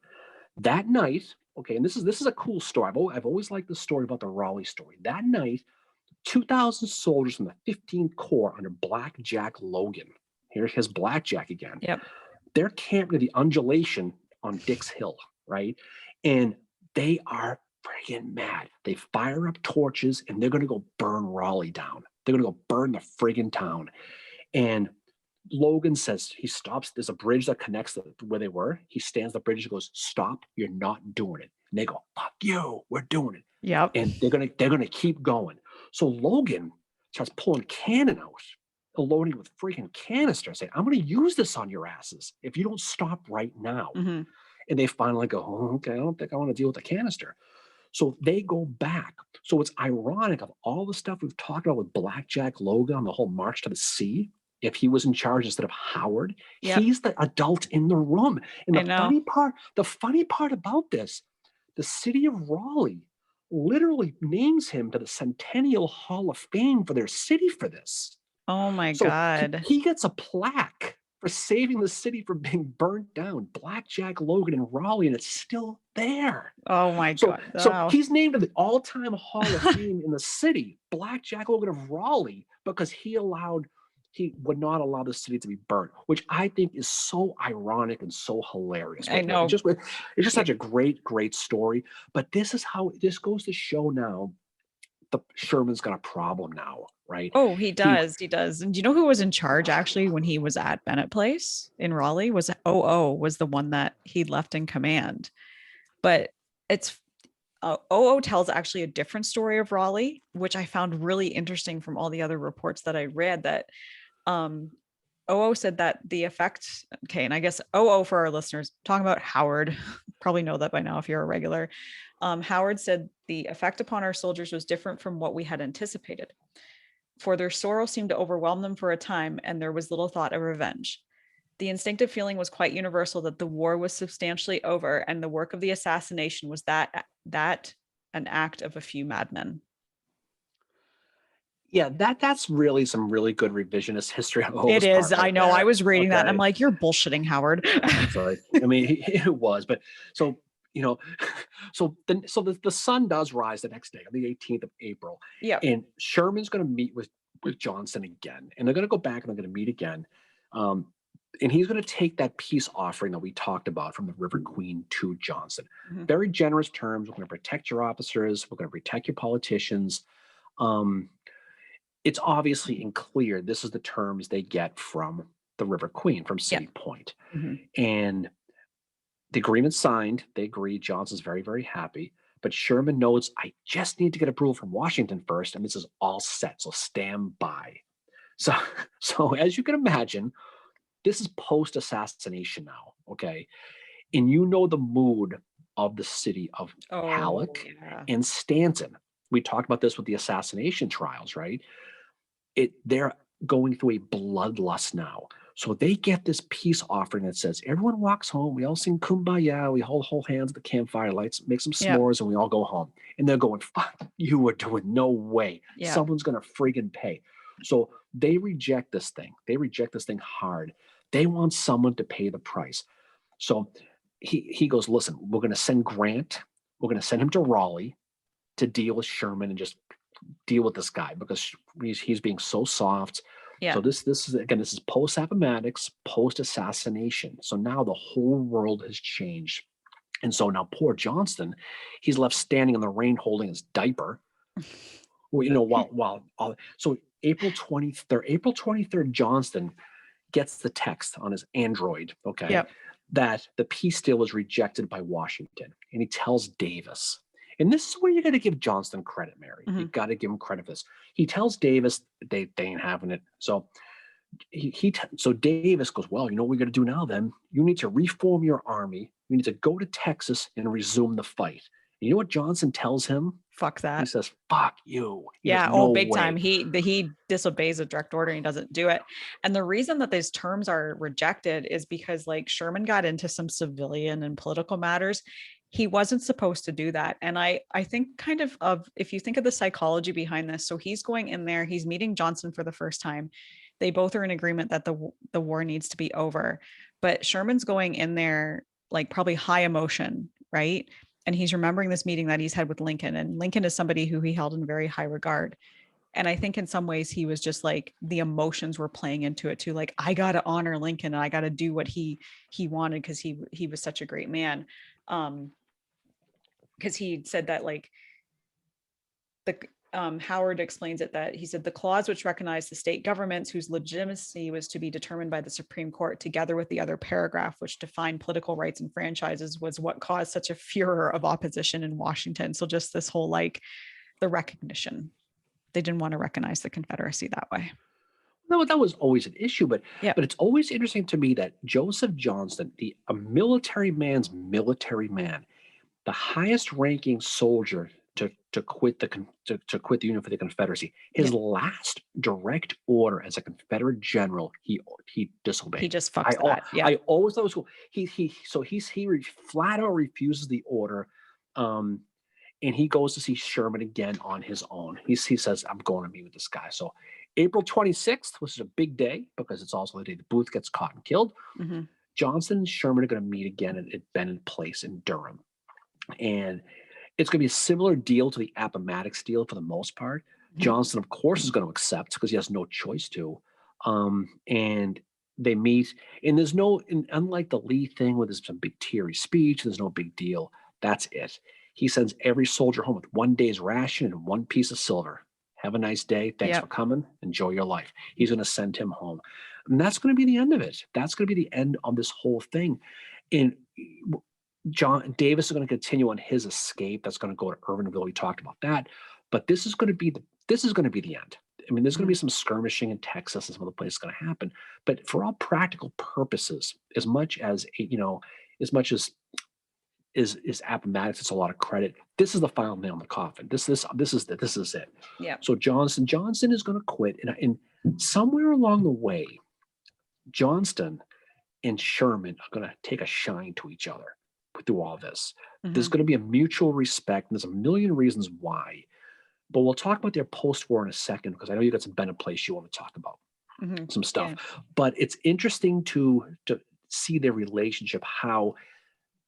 That night, okay, and this is a cool story. I've always liked the story about the Raleigh story. That night, 2,000 soldiers from the 15th Corps under Black Jack Logan, here's Blackjack again. Yep. they're camped near the undulation on Dix Hill, right? And they are friggin' mad. They fire up torches and they're going to go burn Raleigh down. They're going to go burn the friggin' town. And Logan says, he stops. There's a bridge that connects where they were. He stands the bridge and goes, "Stop, you're not doing it." And they go, "Fuck you, we're doing it." Yep. And they're gonna keep going. So Logan starts pulling cannon out, loading with freaking canisters, saying, "I'm gonna use this on your asses if you don't stop right now." Mm-hmm. And they finally go, "Oh, okay, I don't think I want to deal with the canister." So they go back. So it's ironic of all the stuff we've talked about with Blackjack Logan on the whole March to the Sea. If he was in charge instead of Howard, Yep. he's the adult in the room. And I know. the funny part about this, the city of Raleigh literally names him to the Centennial Hall of Fame for their city for this. Oh my So God. he gets a plaque for saving the city from being burnt down. Blackjack Logan in Raleigh, and it's still there. Oh my So, God. so Wow. he's named to the all-time Hall of Fame in the city, Blackjack Logan of Raleigh, because he would not allow the city to be burnt, which I think is so ironic and so hilarious. I know. It's just such a great story. But this goes to show now Sherman's got a problem now, right? Oh, he does. He does. And do you know who was in charge actually when he was at Bennett Place in Raleigh? Was OO was the one that he left in command. But it's OO tells actually a different story of Raleigh, which I found really interesting from all the other reports that I read, that OO said that the effect, okay, and I guess OO for our listeners, talking about Howard, probably know that by now if you're a regular. Howard said the effect upon our soldiers was different from what we had anticipated. For their sorrow seemed to overwhelm them for a time, and there was little thought of revenge. The instinctive feeling was quite universal that the war was substantially over, and the work of the assassination was that an act of a few madmen. Yeah, that's really some really good revisionist history on O's It is. part right I know. there. I was reading that and I'm Okay. like, you're bullshitting, Howard. It's like, I mean, it was, but so the sun does rise the next day on the 18th of April. Yeah. And Sherman's going to meet with Johnston again, and they're going to go back and they're going to meet again. And he's going to take that peace offering that we talked about from the River Queen to Johnston. Mm-hmm. Very generous terms. We're going to protect your officers. We're going to protect your politicians. It's obviously in clear this is the terms they get from the River Queen, from City Point. Mm-hmm. And the agreement's signed. They agree. Johnson's very, very happy. But Sherman knows, I just need to get approval from Washington first, and this is all set. So stand by. So as you can imagine, this is post-assassination now, okay? And you know the mood of the city of Halleck and Stanton. We talked about this with the assassination trials, right? They're going through a bloodlust now. So they get this peace offering that says, everyone walks home, we all sing Kumbaya, we hold hands at the campfire lights, make some s'mores, and we all go home. And they're going, fuck you, we're doing no way. Someone's going to friggin' pay. So they reject this thing. They reject this thing hard. They want someone to pay the price. So he goes, listen, we're going to send Grant. We're going to send him to Raleigh to deal with Sherman and just deal with this guy because he's being so soft. Yeah. So this is post-Appomattox, post-assassination. So now the whole world has changed. And so now poor Johnston, he's left standing in the rain holding his diaper. So April 23rd, Johnston gets the text on his Android, that the peace deal was rejected by Washington. And he tells Davis. And this is where you got to give Johnston credit, Mary. Mm-hmm. You got to give him credit for this. He tells Davis they ain't having it. So so Davis goes, well, you know what we got to do now then? You need to reform your army. You need to go to Texas and resume the fight. And you know what Johnston tells him? Fuck that. He says, fuck you. Big time. He disobeys a direct order and he doesn't do it. And the reason that these terms are rejected is because like Sherman got into some civilian and political matters. He wasn't supposed to do that. And I think kind of if you think of the psychology behind this, so he's going in there, he's meeting Johnston for the first time. They both are in agreement that the war needs to be over, but Sherman's going in there like probably high emotion, right? And he's remembering this meeting that he's had with Lincoln, and Lincoln is somebody who he held in very high regard. And I think in some ways he was just like, the emotions were playing into it too. Like, I got to honor Lincoln and I got to do what he wanted, because he was such a great man. Because he said that, like, the Howard explains it, that he said the clause which recognized the state governments whose legitimacy was to be determined by the Supreme Court, together with the other paragraph which defined political rights and franchises, was what caused such a furor of opposition in Washington. So just this whole, like, the recognition. They didn't want to recognize the Confederacy that way. No, that was always an issue, but Yeah. it's always interesting to me that Joseph Johnston, a military man's military man, the highest ranking soldier to quit to quit the Union for the Confederacy, his last direct order as a Confederate general, he disobeyed. He just fucked that. Yeah. I always thought it was cool. He flat out refuses the order, and he goes to see Sherman again on his own. He says, "I'm going to meet with this guy." So April 26th, which is a big day because it's also the day that Booth gets caught and killed. Mm-hmm. Johnston and Sherman are going to meet again at Bennett Place in Durham. And it's going to be a similar deal to the Appomattox deal for the most part. Mm-hmm. Johnston, of course, is going to accept because he has no choice to. And they meet, and unlike the Lee thing where there's some big teary speech, there's no big deal. That's it. He sends every soldier home with 1 day's ration and 1 piece of silver. Have a nice day. Thanks for coming. Enjoy your life. He's going to send him home. And that's going to be the end of it. That's going to be the end of this whole thing. And John Davis is going to continue on his escape. That's going to go to Irvinville. We talked about that. But this is going to be the end. I mean, there's going to be some skirmishing in Texas and some other places going to happen. But for all practical purposes, as much as is Appomattox, it's a lot of credit. This is the final nail in the coffin. This is it. Yeah. So Johnston is going to quit, and somewhere along the way, Johnston and Sherman are going to take a shine to each other through all this. Mm-hmm. There's going to be a mutual respect, and there's a million reasons why. But we'll talk about their post-war in a second, because I know you got some Bennett Place you want to talk about, some stuff. Yeah. But it's interesting to see their relationship, how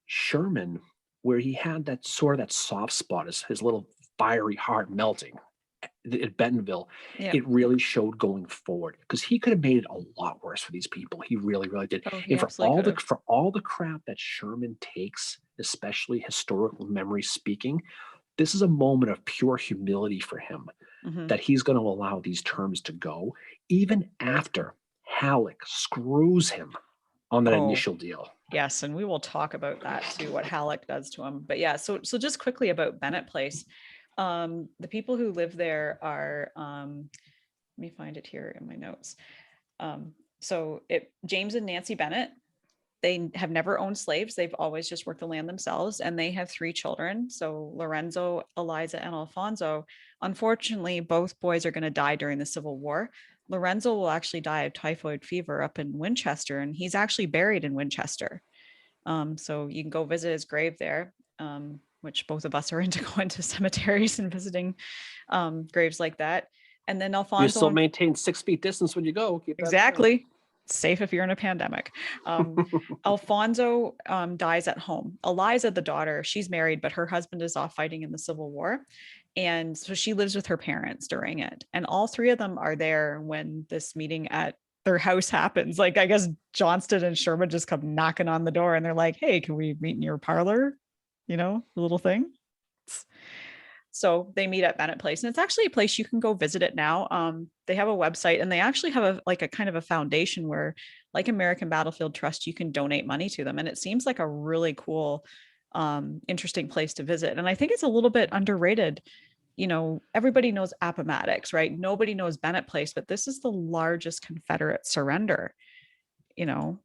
Sherman, where he had that soft spot, his little fiery heart melting at Bentonville, it really showed going forward, because he could have made it a lot worse for these people. He really, really did. And for all the crap that Sherman takes, especially historical memory speaking, this is a moment of pure humility for him, that he's going to allow these terms to go, even after Halleck screws him on that initial deal. Yes, and we will talk about that too, what Halleck does to him. But yeah, so just quickly about Bennett Place. The people who live there are, let me find it here in my notes. James and Nancy Bennett, they have never owned slaves. They've always just worked the land themselves, and they have 3 children. So Lorenzo, Eliza, and Alfonso. Unfortunately, both boys are going to die during the Civil War. Lorenzo will actually die of typhoid fever up in Winchester, and he's actually buried in Winchester. So you can go visit his grave there, which both of us are into going to cemeteries and visiting graves like that. And then Alfonso, you still maintain 6 feet distance when you go. Exactly. Safe if you're in a pandemic. Alfonso dies at home. Eliza, the daughter, she's married, but her husband is off fighting in the Civil War. And so she lives with her parents during it. And all 3 of them are there when this meeting at their house happens. Like, I guess Johnston and Sherman just come knocking on the door, and they're like, "Hey, can we meet in your parlor?" The little thing. So they meet at Bennett Place, and it's actually a place you can go visit it now. They have a website, and they actually have a kind of a foundation where, like American Battlefield Trust, you can donate money to them. And it seems like a really cool, interesting place to visit. And I think it's a little bit underrated. Everybody knows Appomattox, right? Nobody knows Bennett Place, but this is the largest Confederate surrender, in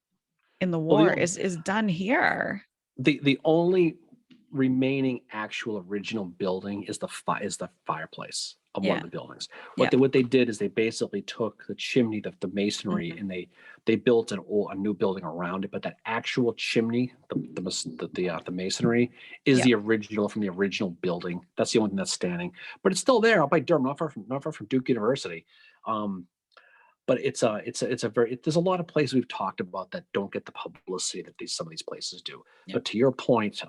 the war is done here. The only remaining actual original building is the fireplace of one of the buildings. What they did is they basically took the chimney, the masonry, and they built a new building around it. But that actual chimney, the masonry, is the original from the original building. That's the only thing that's standing, but it's still there out by Durham, not far from Duke University. But there's a lot of places we've talked about that don't get the publicity that some of these places do. Yep. But to your point,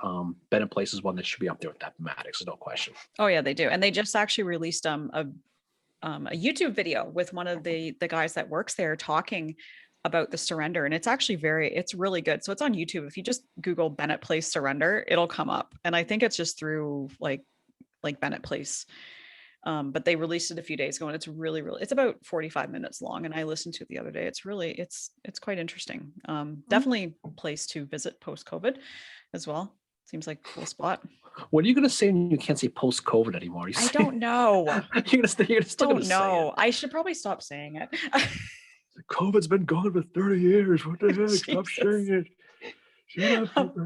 Bennett Place is one that should be up there with Appomattox, no question. Oh yeah, they do. And they just actually released a a YouTube video with one of the guys that works there talking about the surrender, and it's actually it's really good. So it's on YouTube. If you just Google Bennett Place surrender, it'll come up, and I think it's just through like Bennett Place. But they released it a few days ago, and it's really it's about 45 minutes long, and I listened to it the other day. It's really it's quite interesting. Definitely a place to visit post-COVID as well. Seems like a cool spot. What are you going to say when you can't say post-COVID anymore? I don't know. You're still don't know. I should probably stop saying it. COVID's been gone for 30 years. What the heck? Stop saying it. Shut up,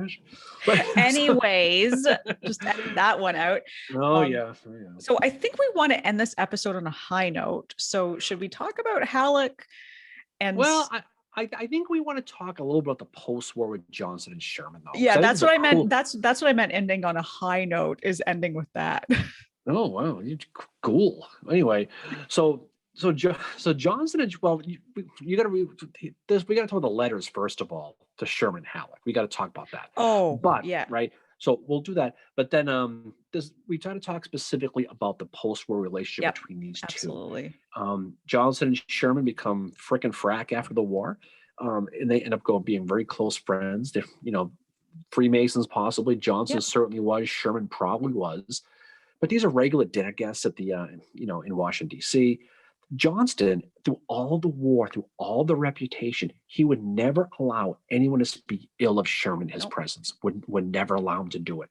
but anyways, just edit that one out. Yeah. So I think we want to end this episode on a high note. So should we talk about Halleck? And well, I think we want to talk a little about the post-war with Johnston and Sherman, though. Yeah, that's what I meant. That's what I meant. Ending on a high note is ending with that. Oh wow, cool. Anyway, so Johnston and you got to read this. We got to talk about the letters first of all to Sherman and Halleck. We got to talk about that. Oh, but yeah, right. So we'll do that. But then we try to talk specifically about the post-war relationship between these two. Absolutely. Johnston and Sherman become frickin' frack after the war, and they end up being very close friends. They're, Freemasons possibly. Johnston certainly was. Sherman probably was. But these are regular dinner guests at the in Washington D.C. Johnston, through all the war, through all the reputation, he would never allow anyone to speak ill of Sherman in his presence, would never allow him to do it.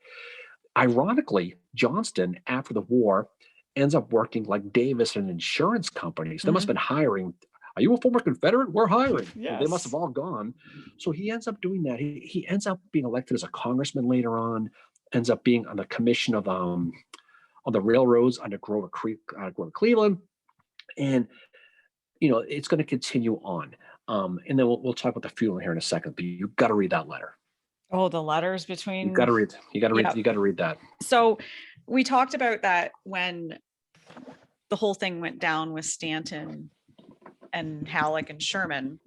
Ironically, Johnston, after the war, ends up working like Davis in insurance companies. They must have been hiring. Are you a former Confederate? We're hiring. Yes. They must have all gone. So he ends up doing that. He ends up being elected as a congressman later on, ends up being on the commission of the railroads under Grover Cleveland. And, it's going to continue on. And then we'll talk about the funeral here in a second, but you've got to read that letter. Oh, the letters between. You got to read that. So we talked about that when the whole thing went down with Stanton and Halleck and Sherman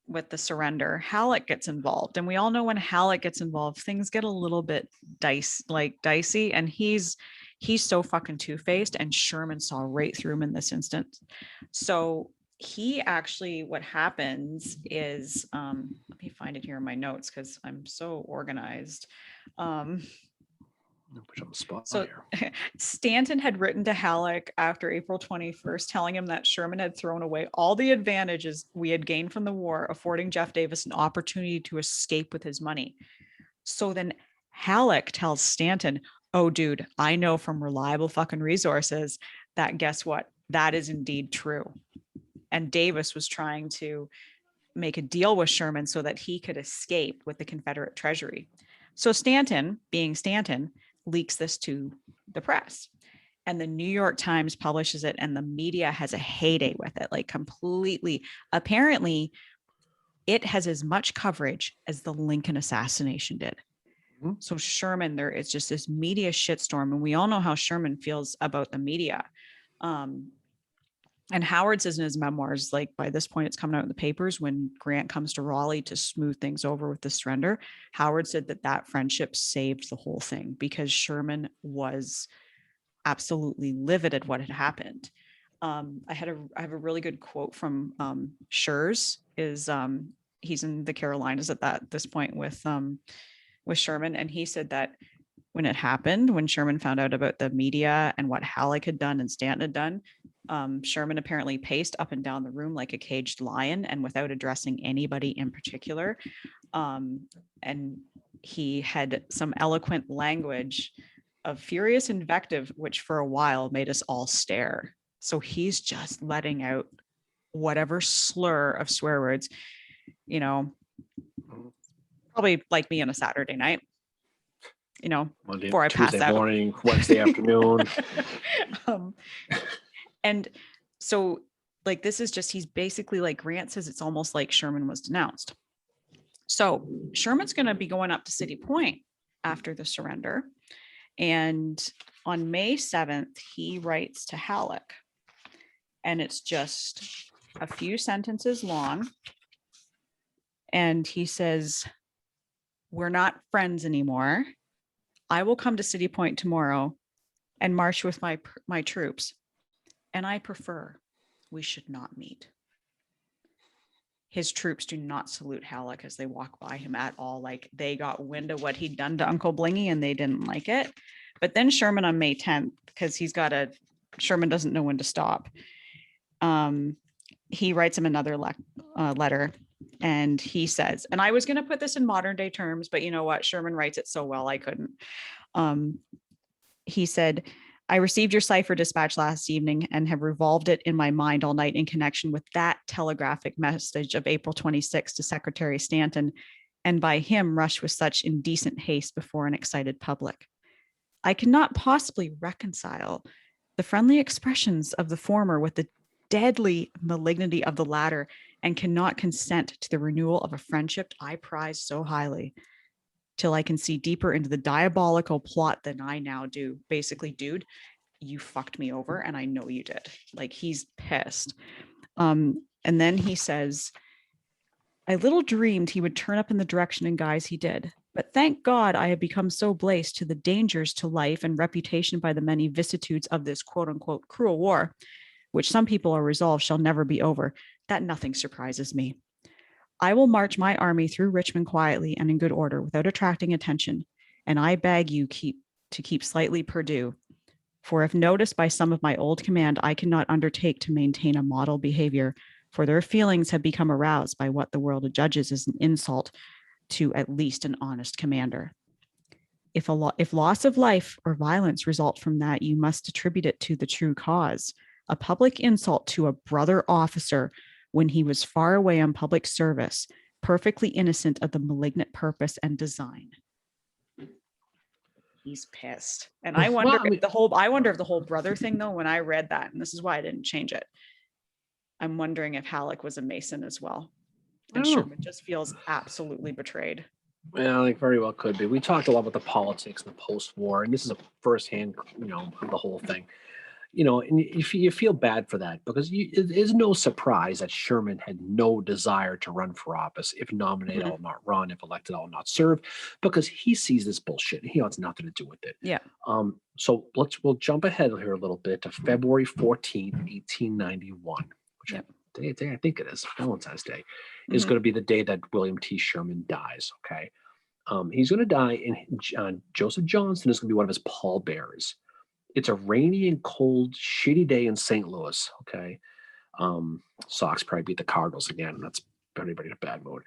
with the surrender. Halleck gets involved. And we all know when Halleck gets involved, things get a little bit dicey. And he's so fucking two-faced, and Sherman saw right through him in this instance. So he actually, what happens is, let me find it here in my notes because I'm so organized. I'll put you on the spot here. Stanton had written to Halleck after April 21st, telling him that Sherman had thrown away all the advantages we had gained from the war, affording Jeff Davis an opportunity to escape with his money. So then Halleck tells Stanton, oh, dude, I know from reliable fucking resources that guess what? That is indeed true. And Davis was trying to make a deal with Sherman so that he could escape with the Confederate treasury. So Stanton, being Stanton, leaks this to the press. And the New York Times publishes it, and the media has a heyday with it, like completely. Apparently, it has as much coverage as the Lincoln assassination did. So Sherman, there is just this media shitstorm, and we all know how Sherman feels about the media. And Howard says in his memoirs, like by this point, it's coming out in the papers when Grant comes to Raleigh to smooth things over with the surrender. Howard said that friendship saved the whole thing because Sherman was absolutely livid at what had happened. I have a really good quote from Schurz. He's in the Carolinas at this point with Sherman, and he said that when it happened, when Sherman found out about the media and what Halleck had done and Stanton had done, Sherman apparently paced up and down the room like a caged lion and without addressing anybody in particular. And he had some eloquent language of furious invective, which for a while made us all stare. So he's just letting out whatever slur of swear words, probably like me on a Saturday night, Monday, before I pass Tuesday out. morning, Wednesday afternoon. And so like, this is just, he's basically like Grant says, it's almost like Sherman was denounced. So Sherman's going to be going up to City Point after the surrender. And on May 7th, he writes to Halleck, and it's just a few sentences long. And he says, we're not friends anymore. I will come to City Point tomorrow and march with my troops. and I prefer we should not meet. His troops do not salute Halleck as they walk by him at all. Like, they got wind of what he'd done to Uncle Blingy and they didn't like it. But then Sherman on May 10th, because Sherman doesn't know when to stop. He writes him another letter, and he says, and I was going to put this in modern day terms, but you know what? Sherman writes it so well, I couldn't. He said, I received your cipher dispatch last evening and have revolved it in my mind all night in connection with that telegraphic message of April 26 to Secretary Stanton, and by him rushed with such indecent haste before an excited public. I cannot possibly reconcile the friendly expressions of the former with the deadly malignity of the latter, and cannot consent to the renewal of a friendship I prize so highly, till I can see deeper into the diabolical plot than I now do. Basically, dude, you fucked me over, and I know you did. Like, he's pissed. And then he says, I little dreamed he would turn up in the direction and guise he did. But thank God I have become so blaced to the dangers to life and reputation by the many vicissitudes of this quote unquote cruel war, which some people are resolved shall never be over, that nothing surprises me. I will march my army through Richmond quietly and in good order without attracting attention, and I beg you to keep slightly perdue. For if noticed by some of my old command, I cannot undertake to maintain a model behavior, for their feelings have become aroused by what the world adjudges as an insult to at least an honest commander. If loss of life or violence result from that, you must attribute it to the true cause, a public insult to a brother officer when he was far away on public service, perfectly innocent of the malignant purpose and design. He's pissed. And I wonder if the whole brother thing, though, when I read that, and this is why I didn't change it, I'm wondering if Halleck was a Mason as well. And Sherman just feels absolutely betrayed. Well, it very well could be. We talked a lot about the politics and the post-war, and this is a firsthand, of the whole thing. And you feel bad for that, because it is no surprise that Sherman had no desire to run for office. If nominated, I'll not run. If elected, I'll not serve, because he sees this bullshit and he wants nothing to do with it. Yeah. So we'll jump ahead here a little bit to February 14th, 1891, which day I think it is, Valentine's Day, is going to be the day that William T. Sherman dies. Okay. He's going to die, and Joseph Johnston is going to be one of his pallbearers. It's a rainy and cold, shitty day in St. Louis. Okay. Sox probably beat the Cardinals again, and that's everybody in a bad mood.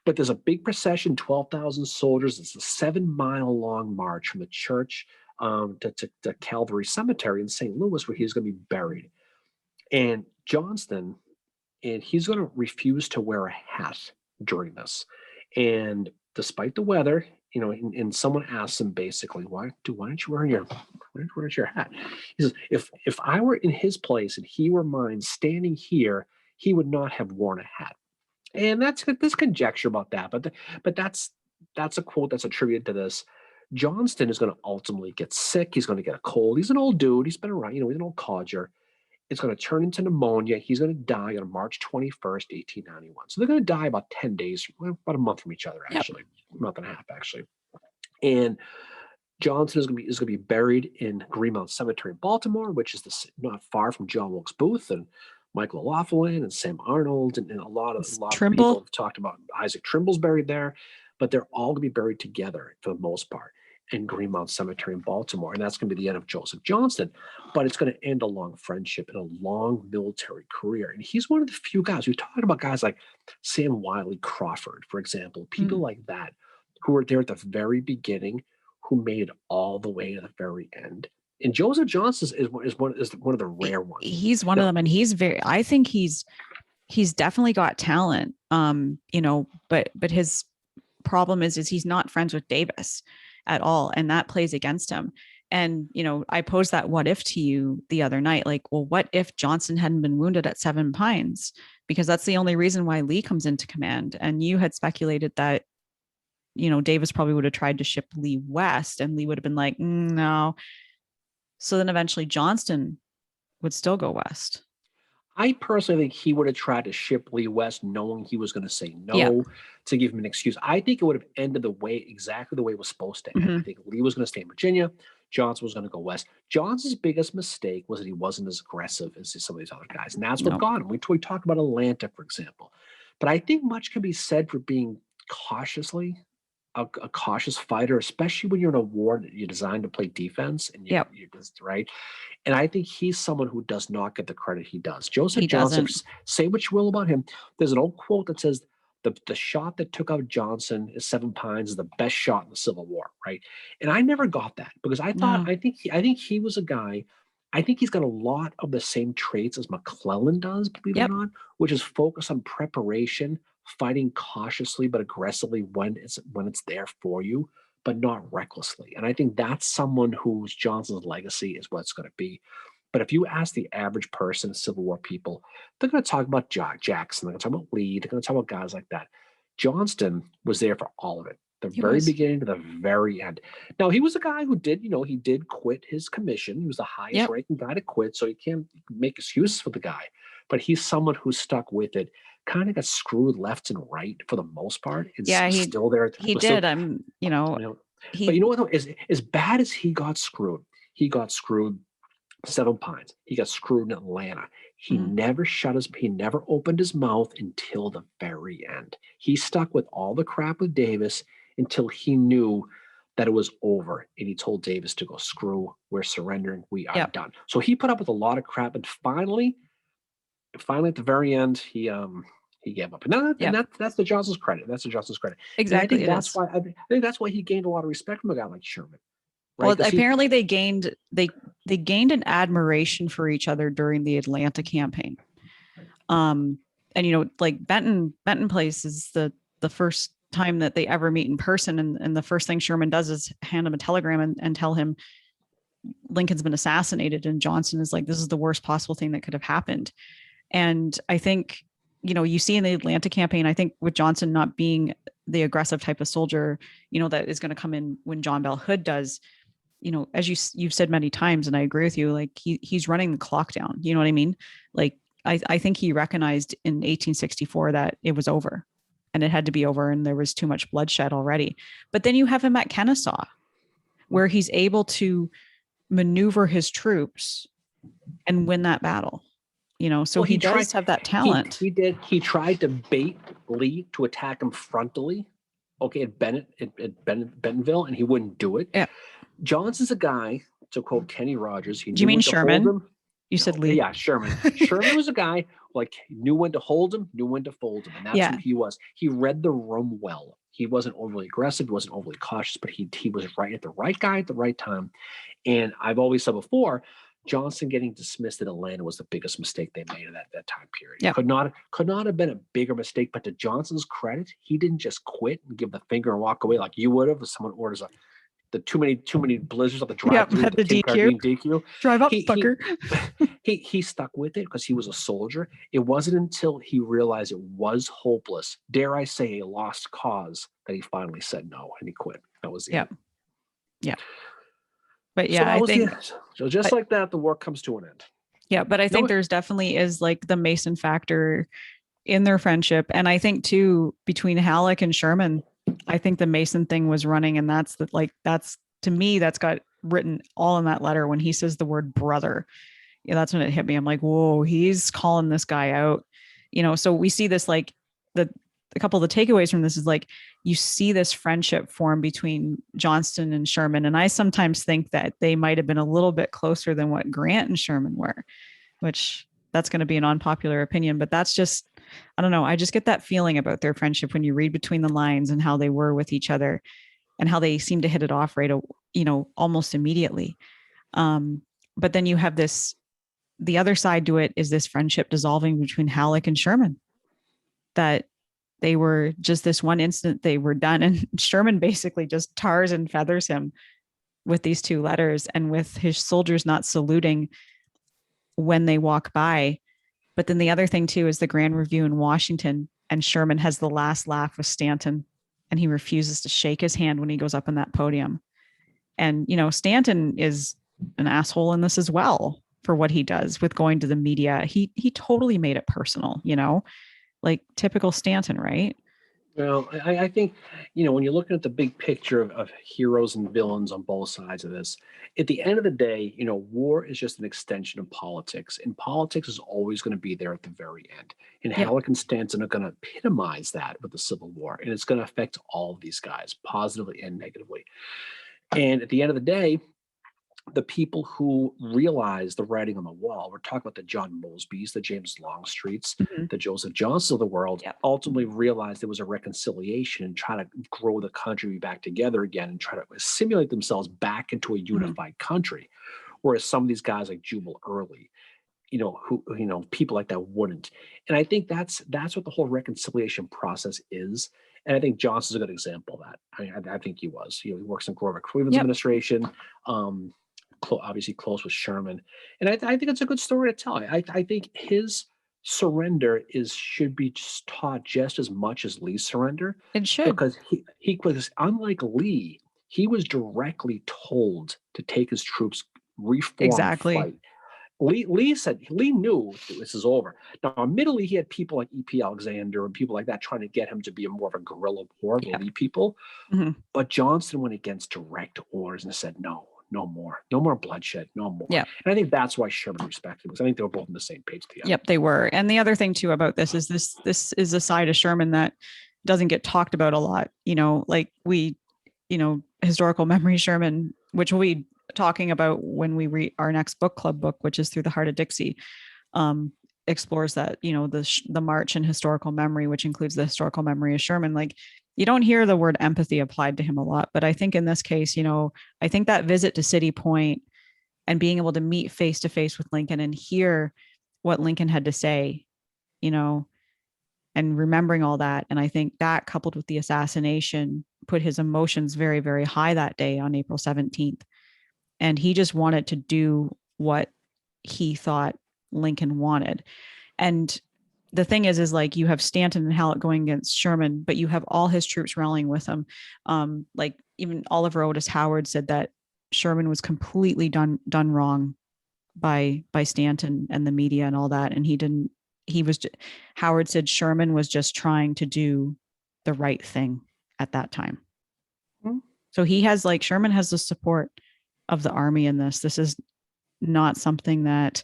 But there's a big procession, 12,000 soldiers. It's a 7-mile-long march from the church to Calvary Cemetery in St. Louis, where he's going to be buried. And Johnston, he's going to refuse to wear a hat during this. And despite the weather, and someone asks him basically, why aren't you wearing your hat? He says, if I were in his place and he were mine standing here, he would not have worn a hat. And there's conjecture about that, but that's a quote that's attributed to this. Johnston is going to ultimately get sick. He's going to get a cold. He's an old dude. He's been around, he's an old codger. It's going to turn into pneumonia. He's going to die on March 21st, 1891. So they're going to die about 10 days, about a month from each other, actually. Yep. A month and a half, actually. And Johnston is going to be buried in Greenmount Cemetery in Baltimore, which is not far from John Wilkes Booth and Michael O'Laughlin and Sam Arnold, and a lot of people have talked about Isaac Trimble's buried there, but they're all going to be buried together for the most part in Greenmount Cemetery in Baltimore. And that's going to be the end of Joseph Johnston, but it's going to end a long friendship and a long military career. And he's one of the few guys. We talked about guys like Sam Wiley Crawford, for example, people like that who were there at the very beginning, who made it all the way to the very end. And Joseph Johnston is one of the rare ones. He's one of them, and I think he's definitely got talent. But his problem is he's not friends with Davis at all, and that plays against him. And I posed that what if to you the other night, like, well, what if Johnston hadn't been wounded at Seven Pines? Because that's the only reason why Lee comes into command. And you had speculated that Davis probably would have tried to ship Lee west, and Lee would have been like, no. So then eventually Johnston would still go west. I personally think he would have tried to ship Lee west, knowing he was going to say no, to give him an excuse. I think it would have ended exactly the way it was supposed to end. I think Lee was going to stay in Virginia. Johnston was going to go west. Johnston's biggest mistake was that he wasn't as aggressive as some of these other guys, and that's what got him. We talked about Atlanta, for example, but I think much can be said for being cautiously a cautious fighter, especially when you're in a war that you're designed to play defense, and you're just right. And I think he's someone who does not get the credit he does. Joseph Johnston, say what you will about him. There's an old quote that says, the shot that took out Johnston is 7 pines is the best shot in the Civil War, right? And I never got that because I think he was a guy. I think he's got a lot of the same traits as McClellan does, believe it or not, which is focus on preparation, fighting cautiously but aggressively when it's there for you, but not recklessly. And I think that's someone whose Johnston's legacy is what it's going to be. But if you ask the average person, Civil War people, they're going to talk about Jackson, they're going to talk about Lee, they're going to talk about guys like that. Johnston was there for all of it, the very beginning to the very end. Now, he was a guy who did, he did quit his commission. He was the highest ranking guy to quit, so you can't make excuses for the guy. But he's someone who stuck with it, kind of got screwed left and right for the most part. He's still there. He did. But you know what, though? As bad as he got screwed 7 pines. He got screwed in Atlanta. He never he never opened his mouth until the very end. He stuck with all the crap with Davis until he knew that it was over. And he told Davis to go, screw, we're surrendering, we are done. So he put up with a lot of crap, and finally at the very end, he gave up. And that's the Johnston's credit. That's the Johnston's credit. Exactly. And I think that's why he gained a lot of respect from a guy like Sherman. Right? Well, apparently they gained an admiration for each other during the Atlanta campaign. And like Benton Place is the first time that they ever meet in person, and the first thing Sherman does is hand him a telegram and tell him Lincoln's been assassinated, and Johnston is like, this is the worst possible thing that could have happened. And I think, you see in the Atlanta campaign, I think with Johnston not being the aggressive type of soldier, that is going to come in when John Bell Hood does, as you've said many times, and I agree with you, like he's running the clock down. You know what I mean? Like, I think he recognized in 1864 that it was over and it had to be over, and there was too much bloodshed already. But then you have him at Kennesaw, where he's able to maneuver his troops and win that battle. So he does have that talent. He did. He tried to bait Lee to attack him frontally, at Bentonville, and he wouldn't do it. Yeah. Johnston's a guy, to quote Kenny Rogers. Do you mean Sherman? You said Lee. Yeah, Sherman. Sherman was a guy like knew when to hold him, knew when to fold him, and that's who he was. He read the room well. He wasn't overly aggressive. He wasn't overly cautious, but he was right at the right guy at the right time. And I've always said before, Johnston getting dismissed at Atlanta was the biggest mistake they made in that time period. Yep. Could not have been a bigger mistake. But to Johnston's credit, he didn't just quit and give the finger and walk away like you would have if someone orders the too many blizzards on the drive-through. The DQ. Drive up, fucker. He stuck with it because he was a soldier. It wasn't until he realized it was hopeless, dare I say a lost cause, that he finally said no and he quit. That was the end. Yeah. But yeah, so I think so. Just like that, the war comes to an end. Yeah, but I think there's definitely is like the Mason factor in their friendship, and I think too between Halleck and Sherman, I think the Mason thing was running, and that's to me that's got written all in that letter when he says the word brother. Yeah, that's when it hit me. I'm like, whoa, he's calling this guy out. So we see this like a couple of the takeaways from this is like you see this friendship form between Johnston and Sherman. And I sometimes think that they might have been a little bit closer than what Grant and Sherman were, which that's going to be an unpopular opinion, but that's just, I don't know. I just get that feeling about their friendship when you read between the lines and how they were with each other and how they seem to hit it off right, almost immediately. But then you have the other side to it is this friendship dissolving between Halleck and Sherman, that they were just this one instant they were done. And Sherman basically just tars and feathers him with these 2 letters and with his soldiers not saluting when they walk by. But then the other thing too, is the Grand Review in Washington, and Sherman has the last laugh with Stanton and he refuses to shake his hand when he goes up on that podium. And, Stanton is an asshole in this as well for what he does with going to the media. He totally made it personal, like typical Stanton, right? Well, I think, when you're looking at the big picture of heroes and villains on both sides of this, at the end of the day, war is just an extension of politics, and politics is always going to be there at the very end. And Yep. Halleck and Stanton are going to epitomize that with the Civil War, and it's going to affect all of these guys, positively and negatively. And at the end of the day, the people who realize the writing on the wall, we're talking about the John Mosbys, the James Longstreets, Mhm. the Joseph Johnston of the world, Yep. ultimately realized there was a reconciliation and try to grow the country back together again and try to assimilate themselves back into a Mhm. unified country. Whereas some of these guys like Jubal Early, who people like that wouldn't. And I think that's what the whole reconciliation process is. And I think Johnson's a good example of that. I think he was. He works in Grover Cleveland's Yep. administration. Um, Obviously close with Sherman, and I think it's a good story to tell. I think his surrender should be just taught just as much as Lee's surrender, It should. because he was, unlike Lee, he was directly told to take his troops, reform, and Exactly. fight. Lee knew this is over. Now, admittedly, he had people like E.P. Alexander and people like that trying to get him to be more of a guerrilla war, the Yep. Lee people. Mhm. But Johnston went against direct orders and said, no, no more bloodshed, no more. Yep. And I think that's why Sherman respected him, because I think they were both on the same page together. Yep, they were. And the other thing too about this is a side of Sherman that doesn't get talked about a lot. Like historical memory Sherman, which we'll be talking about when we read our next book club book, which is Through the Heart of Dixie, explores that, the march in historical memory, which includes the historical memory of Sherman. Like, you don't hear the word empathy applied to him a lot, but I think in this case, I think that visit to City Point and being able to meet face to face with Lincoln and hear what Lincoln had to say, and remembering all that. And I think that, coupled with the assassination, put his emotions very, very high that day on April 17th. And he just wanted to do what he thought Lincoln wanted. And the thing is like, you have Stanton and Halleck going against Sherman, but you have all his troops rallying with him. Like even Oliver Otis Howard said that Sherman was completely done wrong by Stanton and the media and all that. And Howard said Sherman was just trying to do the right thing at that time. Mm-hmm. So Sherman has the support of the Army in this. This is not something that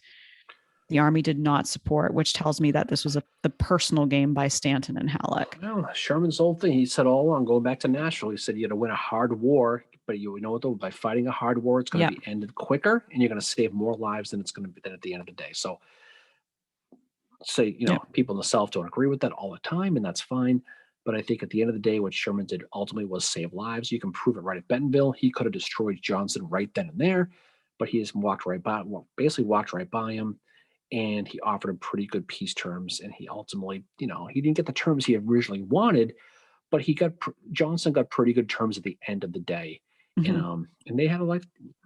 the Army did not support, which tells me that this was the personal game by Stanton and Halleck. Well, Sherman's whole thing, he said all along, going back to Nashville, he said you got to win a hard war, but you know what though, by fighting a hard war, it's going to be ended quicker, and you're going to save more lives than it's going to be at the end of the day. So, people in the South don't agree with that all the time, and that's fine. But I think at the end of the day, what Sherman did ultimately was save lives. You can prove it right at Bentonville. He could have destroyed Johnston right then and there, but he just basically walked right by him. And he offered him pretty good peace terms. And he ultimately, he didn't get the terms he originally wanted, but Johnston got pretty good terms at the end of the day. Mm-hmm. And they had a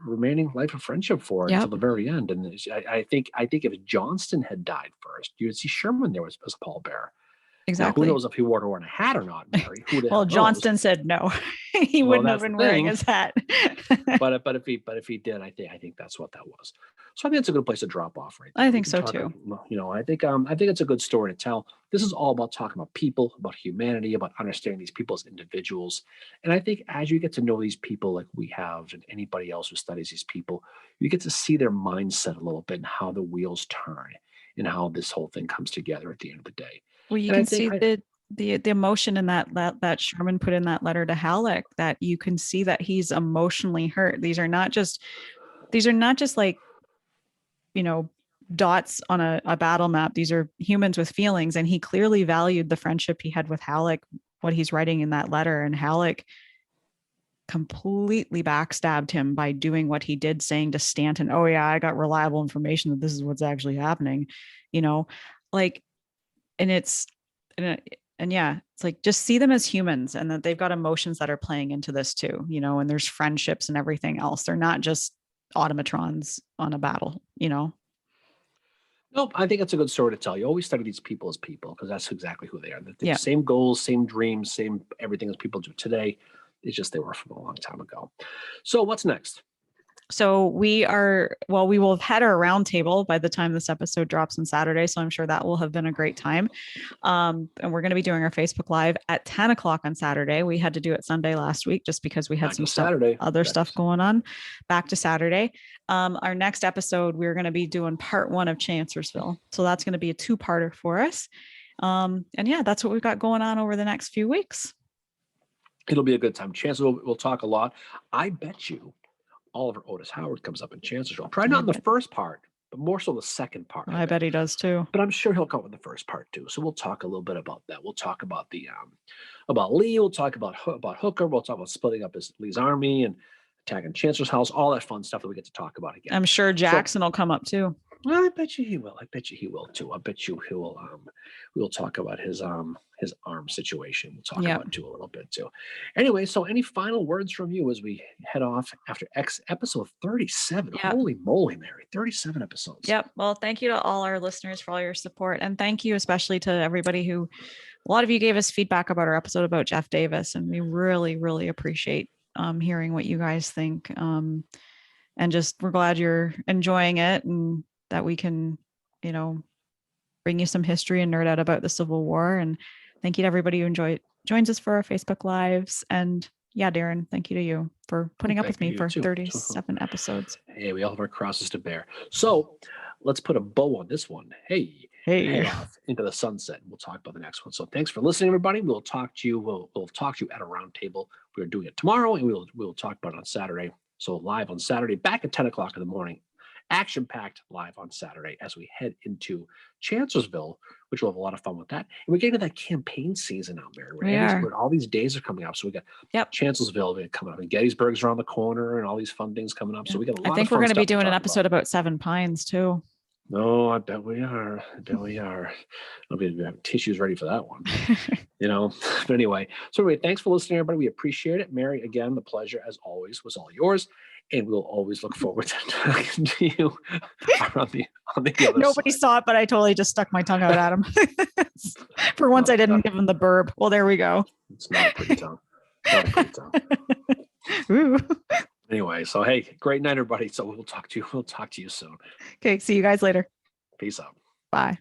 remaining life of friendship for it until the very end. And I think if Johnston had died first, you would see Sherman there as a pallbearer. Exactly. Now, who knows if he wore a hat or not, Mary? Well, Johnston said no. He wouldn't have been wearing his hat. but if he did, I think that's what that was. So I think it's a good place to drop off right there. I think so too. I think it's a good story to tell. This is all about talking about people, about humanity, about understanding these people as individuals. And I think as you get to know these people like we have, and anybody else who studies these people, you get to see their mindset a little bit and how the wheels turn and how this whole thing comes together at the end of the day. Well, you can see the emotion in that Sherman put in that letter to Halleck, that you can see that he's emotionally hurt. These are not just like, dots on a battle map. These are humans with feelings. And he clearly valued the friendship he had with Halleck, what he's writing in that letter. And Halleck completely backstabbed him by doing what he did, saying to Stanton, oh yeah, I got reliable information that this is what's actually happening, and yeah, it's like, just see them as humans, and that they've got emotions that are playing into this too, and there's friendships and everything else. They're not just automatrons on a battle. Nope, I think it's a good story to tell. You always study these people as people, because that's exactly who they are. They have the same goals, same dreams, same everything as people do today. It's just they were from a long time ago. So what's next? So we will have had our roundtable by the time this episode drops on Saturday. So I'm sure that will have been a great time. And we're going to be doing our Facebook Live at 10 o'clock on Saturday. We had to do it Sunday last week just because we had some other stuff going on. Back to Saturday. Our next episode, we're going to be doing part 1 of Chancellorsville. So that's going to be a 2-parter for us. And yeah, that's what we've got going on over the next few weeks. It'll be a good time. Chancellorsville, we'll talk a lot. I bet you Oliver Otis Howard comes up in Chancellorsville. Probably not in the first part, but more so the second part. I bet he does too. But I'm sure he'll come up in the first part too. So we'll talk a little bit about that. We'll talk about about Lee. We'll talk about Hooker. We'll talk about splitting up Lee's army and attacking Chancellor's house. All that fun stuff that we get to talk about again. I'm sure Jackson will come up too. Well, I bet you he will. I bet you he will too. I bet you he will. We'll talk about his arm situation. We'll talk about it too a little bit too. Anyway, so any final words from you as we head off after episode 37? Yep. Holy moly, Mary! 37 episodes. Yep. Well, thank you to all our listeners for all your support, and thank you especially to everybody who. A lot of you gave us feedback about our episode about Jeff Davis, and we really, really appreciate hearing what you guys think. And just we're glad you're enjoying it and that we can, bring you some history and nerd out about the Civil War. And thank you to everybody who joins us for our Facebook Lives. And yeah, Darren, thank you to you for putting up with me for 37 episodes. Hey, we all have our crosses to bear. So let's put a bow on this one. Hey. Head off into the sunset. And we'll talk about the next one. So thanks for listening, everybody. We'll talk to you. We'll talk to you at a round table. We're doing it tomorrow, and we'll talk about it on Saturday. So live on Saturday, back at 10 o'clock in the morning. Action-packed live on Saturday as we head into Chancellorsville, which we'll have a lot of fun with that. And we're getting to that campaign season out there. Where all these days are coming up. So we got Chancellorsville coming up, and Gettysburg's around the corner, and all these fun things coming up. So we got a lot of fun. I think we're going to be doing an episode about Seven Pines too. No, I bet we are. I'll be having tissues ready for that one. But anyway, thanks for listening, everybody. We appreciate it. Mary, again, the pleasure as always was all yours, and we'll always look forward to talking to you on the other Nobody side. Saw it, but I totally just stuck my tongue out at him. For once, I didn't give him the burp. Well, there we go. It's not a pretty tongue. Ooh. Anyway, so hey, great night, everybody. So we'll talk to you soon. Okay, see you guys later. Peace out. Bye.